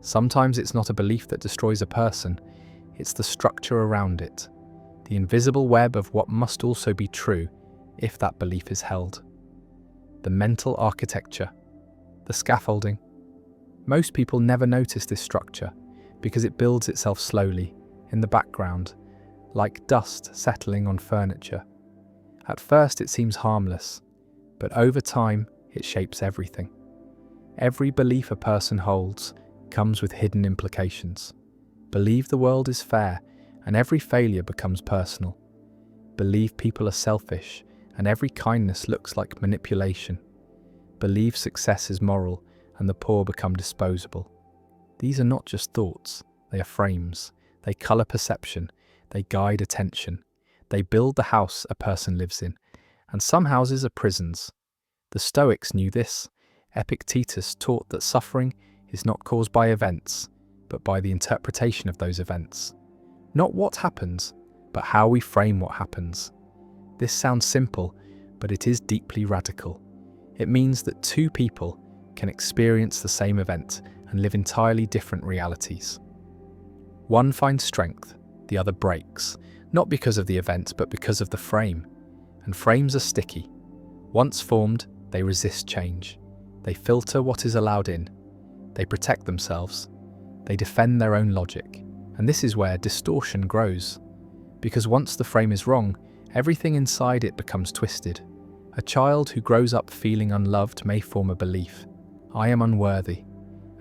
Sometimes it's not a belief that destroys a person, it's the structure around it, the invisible web of what must also be true if that belief is held. The mental architecture, the scaffolding. Most people never notice this structure because it builds itself slowly, in the background, like dust settling on furniture. At first it seems harmless, but over time it shapes everything. Every belief a person holds comes with hidden implications. Believe the world is fair, and every failure becomes personal. Believe people are selfish, and every kindness looks like manipulation. Believe success is moral, and the poor become disposable. These are not just thoughts, they are frames. They colour perception, they guide attention, they build the house a person lives in, and some houses are prisons. The Stoics knew this. Epictetus taught that suffering is not caused by events, but by the interpretation of those events. Not what happens, but how we frame what happens. This sounds simple, but it is deeply radical. It means that two people can experience the same event and live entirely different realities. One finds strength, the other breaks, not because of the event, but because of the frame. And frames are sticky. Once formed, they resist change. They filter what is allowed in. They protect themselves. They defend their own logic. And this is where distortion grows. Because once the frame is wrong, Everything inside it becomes twisted. A child who grows up feeling unloved may form a belief: I am unworthy.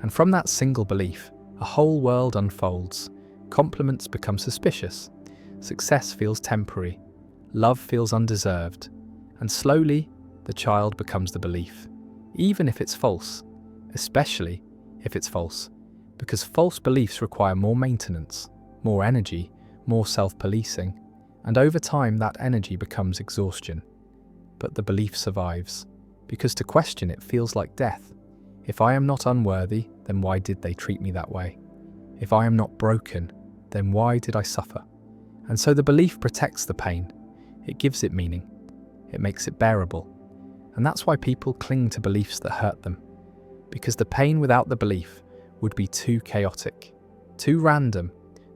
And from that single belief, a whole world unfolds. Compliments become suspicious. Success feels temporary. Love feels undeserved. And slowly, the child becomes the belief, even if it's false, especially if it's false, because false beliefs require more maintenance, more energy, more self-policing, and over time that energy becomes exhaustion. But the belief survives, because to question it feels like death. If I am not unworthy, then why did they treat me that way? If I am not broken, then why did I suffer? And so the belief protects the pain. It gives it meaning. It makes it bearable. And that's why people cling to beliefs that hurt them. Because the pain without the belief would be too chaotic, too random,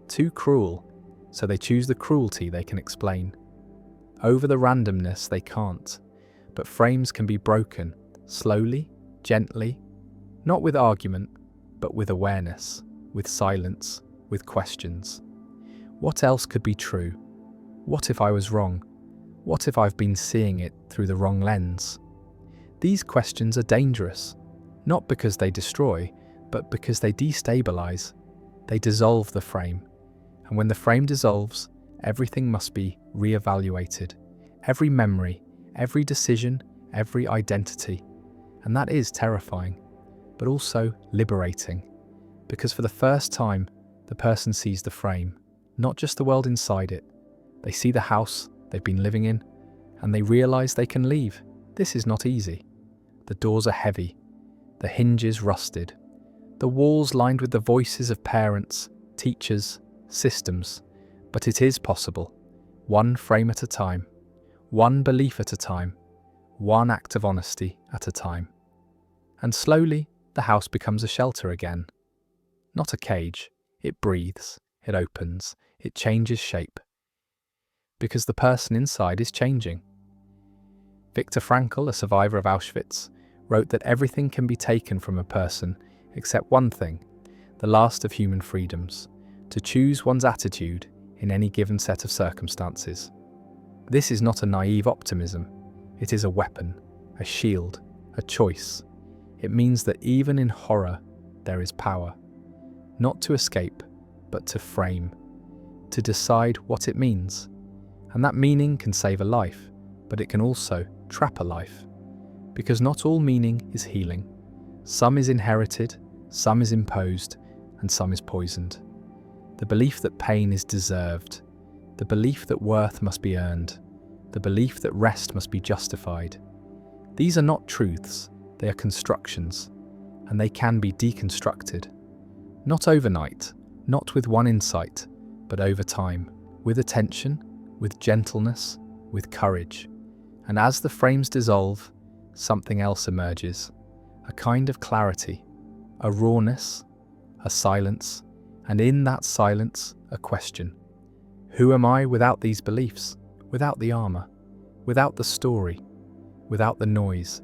too cruel, so they choose the cruelty they can explain. Over the randomness they can't, but frames can be broken, slowly, gently, not with argument, but with awareness, with silence, with questions. What else could be true? What if I was wrong? What if I've been seeing it through the wrong lens? These questions are dangerous, not because they destroy, but because they destabilize. They dissolve the frame. And when the frame dissolves, everything must be reevaluated. Every memory, every decision, every identity. And that is terrifying, but also liberating. Because for the first time, the person sees the frame, not just the world inside it. They see the house they've been living in, and they realize they can leave. This is not easy. The doors are heavy, the hinges rusted, the walls lined with the voices of parents, teachers, systems. But it is possible, one frame at a time, one belief at a time, one act of honesty at a time. And slowly, the house becomes a shelter again. Not a cage. It breathes, it opens, it changes shape. Because the person inside is changing. Viktor Frankl, a survivor of Auschwitz, wrote that everything can be taken from a person except one thing, the last of human freedoms, to choose one's attitude in any given set of circumstances. This is not a naive optimism. It is a weapon, a shield, a choice. It means that even in horror, there is power. Not to escape, but to frame, to decide what it means. And that meaning can save a life, but it can also trap a life. Because not all meaning is healing. Some is inherited, some is imposed, and some is poisoned. The belief that pain is deserved, the belief that worth must be earned, the belief that rest must be justified. These are not truths, they are constructions, and they can be deconstructed. Not overnight, not with one insight, but over time, with attention, with gentleness, with courage. And as the frames dissolve, something else emerges, a kind of clarity, a rawness, a silence, and in that silence, a question. Who am I without these beliefs, without the armor, without the story, without the noise?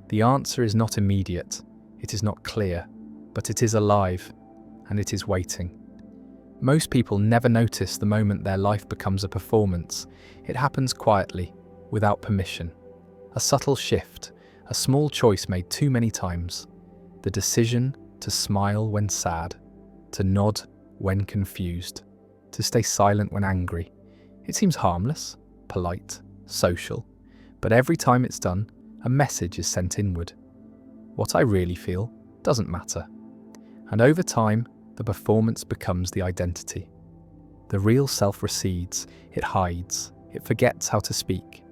The answer is not immediate, it is not clear, but it is alive, and it is waiting. Most people never notice the moment their life becomes a performance. It happens quietly, without permission. A subtle shift, a small choice made too many times. The decision to smile when sad, to nod when confused, to stay silent when angry. It seems harmless, polite, social, but every time it's done, a message is sent inward. What I really feel doesn't matter. And over time, the performance becomes the identity. The real self recedes, it hides, it forgets how to speak,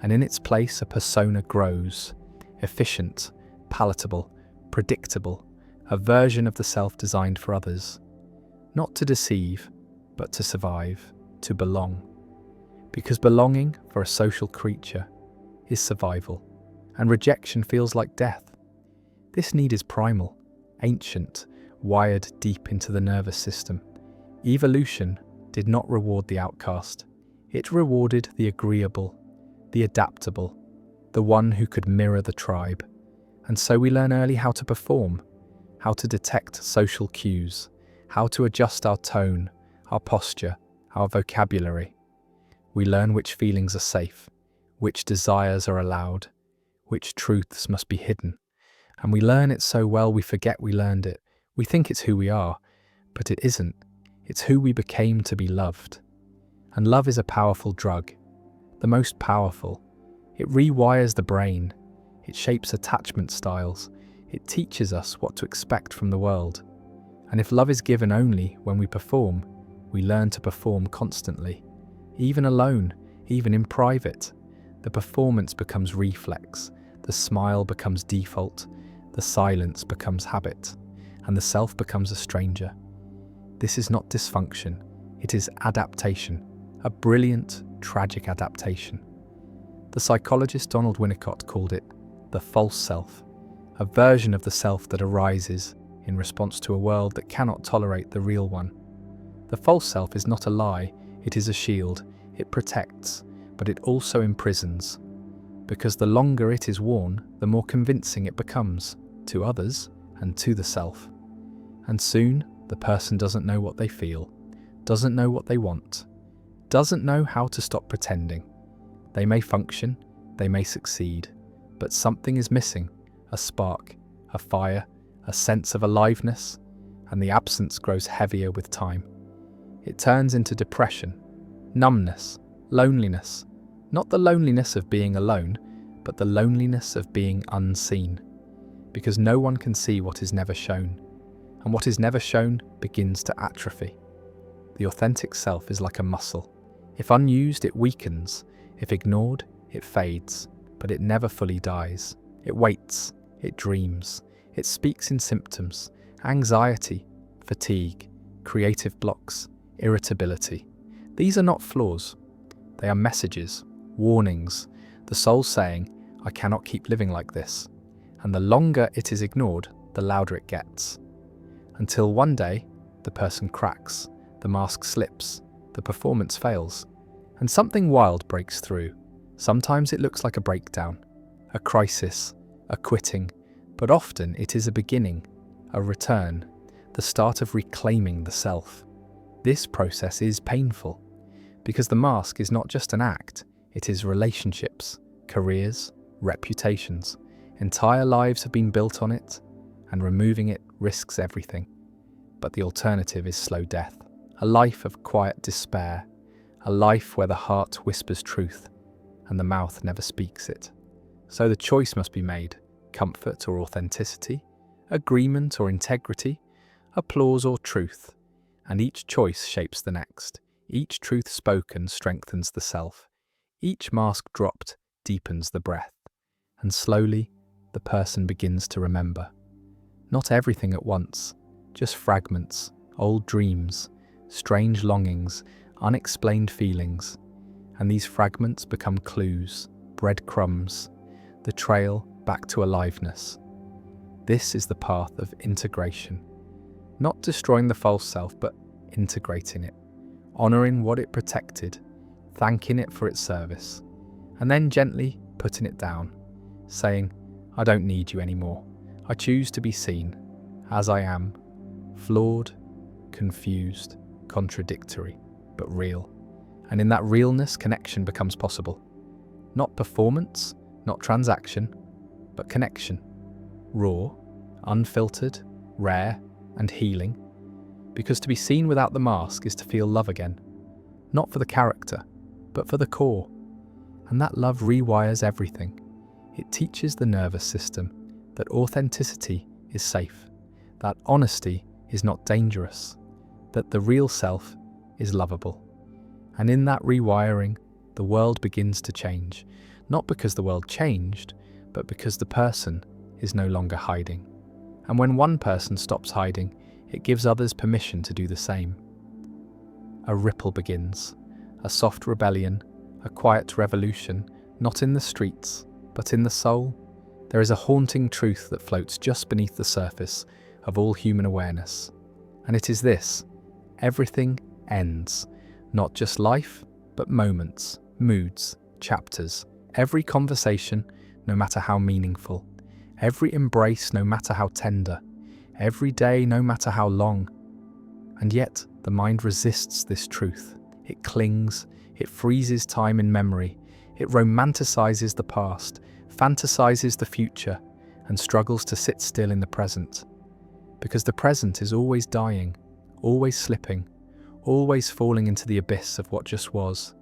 and in its place a persona grows, efficient, palatable, predictable, a version of the self designed for others. Not to deceive, but to survive, to belong. Because belonging, for a social creature, is survival, and rejection feels like death. This need is primal, ancient, wired deep into the nervous system. Evolution did not reward the outcast. It rewarded the agreeable, the adaptable, the one who could mirror the tribe. And so we learn early how to perform, how to detect social cues, how to adjust our tone, our posture, our vocabulary. We learn which feelings are safe, which desires are allowed, which truths must be hidden. And we learn it so well we forget we learned it. We think it's who we are, but it isn't. It's who we became to be loved. And love is a powerful drug, the most powerful. It rewires the brain. It shapes attachment styles. It teaches us what to expect from the world. And if love is given only when we perform, we learn to perform constantly. Even alone, even in private, the performance becomes reflex, the smile becomes default, the silence becomes habit, and the self becomes a stranger. This is not dysfunction, it is adaptation, a brilliant, tragic adaptation. The psychologist Donald Winnicott called it the false self, a version of the self that arises in response to a world that cannot tolerate the real one. The false self is not a lie, it is a shield. It protects, but it also imprisons, because the longer it is worn, the more convincing it becomes, to others and to the self. And soon, the person doesn't know what they feel, doesn't know what they want, doesn't know how to stop pretending. They may function, they may succeed, but something is missing, a spark, a fire, a sense of aliveness, and the absence grows heavier with time. It turns into depression, numbness, loneliness, not the loneliness of being alone, but the loneliness of being unseen, because no one can see what is never shown, and what is never shown begins to atrophy. The authentic self is like a muscle. If unused, it weakens. If ignored, it fades, but it never fully dies. It waits, it dreams, it speaks in symptoms, anxiety, fatigue, creative blocks, irritability. These are not flaws. They are messages, warnings, the soul saying, I cannot keep living like this. And the longer it is ignored, the louder it gets. Until one day, the person cracks, the mask slips, the performance fails, and something wild breaks through. Sometimes it looks like a breakdown, a crisis, a quitting, but often it is a beginning, a return, the start of reclaiming the self. This process is painful, because the mask is not just an act, it is relationships, careers, reputations. Entire lives have been built on it, and removing it risks everything. But the alternative is slow death, a life of quiet despair, a life where the heart whispers truth, and the mouth never speaks it. So the choice must be made, comfort or authenticity, agreement or integrity, applause or truth, and each choice shapes the next. Each truth spoken strengthens the self. Each mask dropped deepens the breath. And slowly, the person begins to remember. Not everything at once, just fragments, old dreams, strange longings, unexplained feelings. And these fragments become clues, breadcrumbs, the trail back to aliveness. This is the path of integration. Not destroying the false self, but integrating it. Honouring what it protected, thanking it for its service, and then gently putting it down, saying, I don't need you anymore. I choose to be seen, as I am, flawed, confused, contradictory, but real. And in that realness, connection becomes possible. Not performance, not transaction, but connection. Raw, unfiltered, rare, and healing. Because to be seen without the mask is to feel love again. Not for the character, but for the core. And that love rewires everything. It teaches the nervous system that authenticity is safe, that honesty is not dangerous, that the real self is lovable. And in that rewiring, the world begins to change, not because the world changed, but because the person is no longer hiding. And when one person stops hiding, it gives others permission to do the same. A ripple begins, a soft rebellion, a quiet revolution, not in the streets, but in the soul. There is a haunting truth that floats just beneath the surface of all human awareness. And it is this: everything ends. Not just life, but moments, moods, chapters. Every conversation, no matter how meaningful. Every embrace, no matter how tender. Every day, no matter how long. And yet, the mind resists this truth. It clings, it freezes time in memory, it romanticizes the past, fantasizes the future, and struggles to sit still in the present. Because the present is always dying, always slipping, always falling into the abyss of what just was.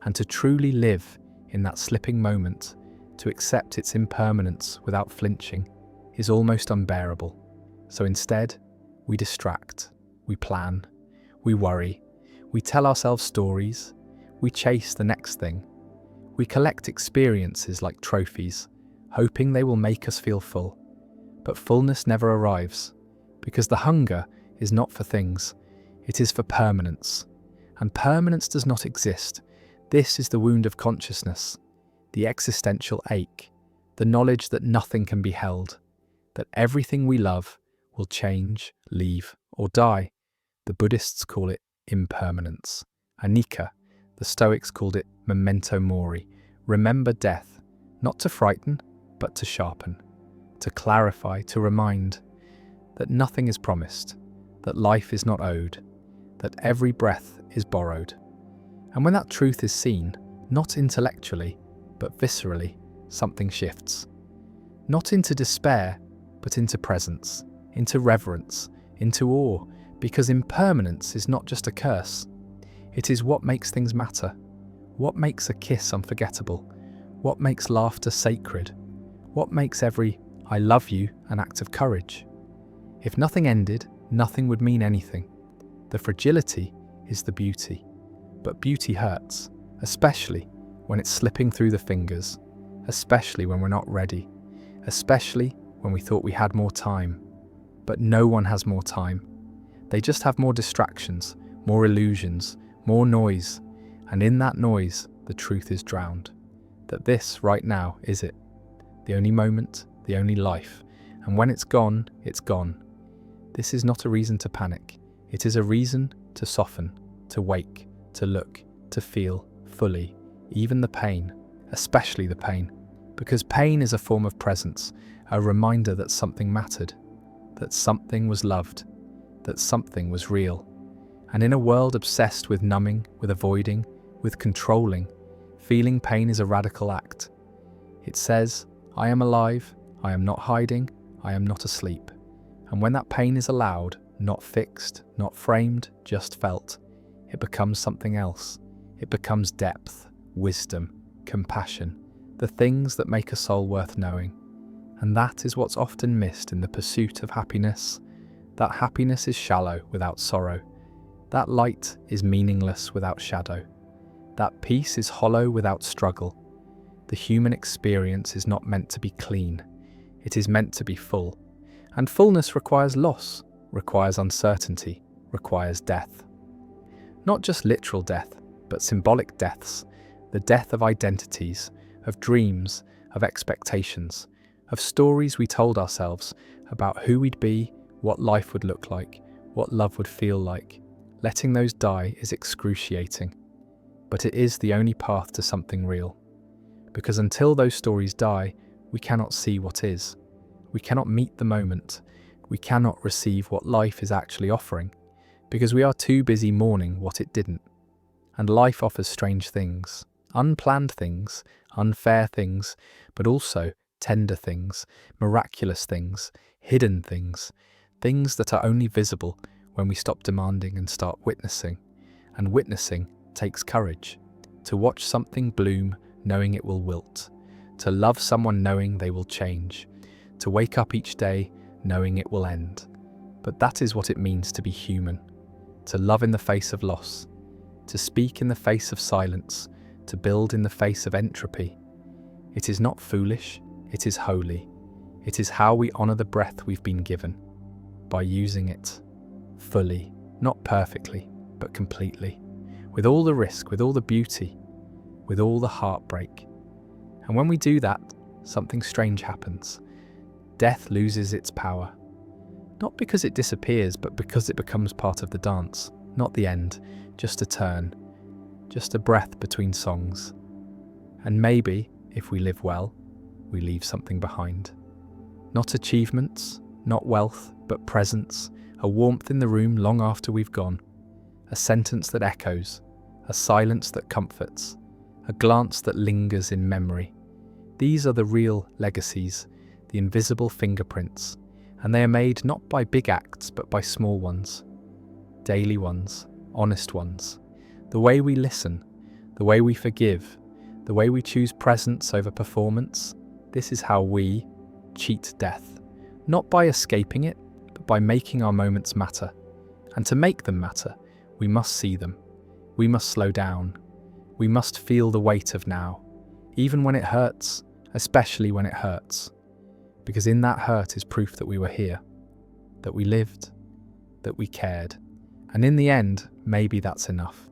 And to truly live in that slipping moment, to accept its impermanence without flinching, is almost unbearable. So instead, we distract, we plan, we worry, we tell ourselves stories, we chase the next thing. We collect experiences like trophies, hoping they will make us feel full. But fullness never arrives, because the hunger is not for things, it is for permanence. And permanence does not exist. This is the wound of consciousness, the existential ache, the knowledge that nothing can be held, that everything we love will change, leave, or die. The Buddhists call it impermanence. Anicca, the Stoics called it memento mori. Remember death, not to frighten, but to sharpen, to clarify, to remind that nothing is promised, that life is not owed, that every breath is borrowed. And when that truth is seen, not intellectually, but viscerally, something shifts. Not into despair, but into presence, into reverence, into awe, because impermanence is not just a curse. It is what makes things matter, what makes a kiss unforgettable, what makes laughter sacred, what makes every "I love you" an act of courage. If nothing ended, nothing would mean anything. The fragility is the beauty, but beauty hurts, especially when it's slipping through the fingers, especially when we're not ready, especially when we thought we had more time. But no one has more time. They just have more distractions, more illusions, more noise, and in that noise, the truth is drowned. That this, right now, is it. The only moment, the only life, and when it's gone, it's gone. This is not a reason to panic. It is a reason to soften, to wake, to look, to feel fully, even the pain, especially the pain. Because pain is a form of presence, a reminder that something mattered, that something was loved, that something was real. And in a world obsessed with numbing, with avoiding, with controlling, feeling pain is a radical act. It says, I am alive, I am not hiding, I am not asleep. And when that pain is allowed, not fixed, not framed, just felt, it becomes something else. It becomes depth, wisdom, compassion, the things that make a soul worth knowing. And that is what's often missed in the pursuit of happiness. That happiness is shallow without sorrow. That light is meaningless without shadow. That peace is hollow without struggle. The human experience is not meant to be clean. It is meant to be full. And fullness requires loss, requires uncertainty, requires death. Not just literal death, but symbolic deaths. The death of identities, of dreams, of expectations, of stories we told ourselves about who we'd be, what life would look like, what love would feel like. Letting those die is excruciating. But it is the only path to something real. Because until those stories die, we cannot see what is. We cannot meet the moment. We cannot receive what life is actually offering, because we are too busy mourning what it didn't. And life offers strange things, unplanned things, unfair things, but also tender things, miraculous things, hidden things, things that are only visible when we stop demanding and start witnessing. And witnessing takes courage. To watch something bloom knowing it will wilt. To love someone knowing they will change. To wake up each day knowing it will end. But that is what it means to be human. To love in the face of loss. To speak in the face of silence. To build in the face of entropy. It is not foolish, it is holy. It is how we honour the breath we've been given. By using it fully, not perfectly, but completely. With all the risk, with all the beauty, with all the heartbreak. And when we do that, something strange happens. Death loses its power. Not because it disappears, but because it becomes part of the dance. Not the end, just a turn, just a breath between songs. And maybe, if we live well, we leave something behind. Not achievements, not wealth, but presence, a warmth in the room long after we've gone. A sentence that echoes, a silence that comforts, a glance that lingers in memory. These are the real legacies, the invisible fingerprints, and they are made not by big acts but by small ones, daily ones, honest ones. The way we listen, the way we forgive, the way we choose presence over performance, this is how we cheat death, not by escaping it, but by making our moments matter. And to make them matter, we must see them. We must slow down. We must feel the weight of now, even when it hurts, especially when it hurts. Because in that hurt is proof that we were here, that we lived, that we cared. And in the end, maybe that's enough.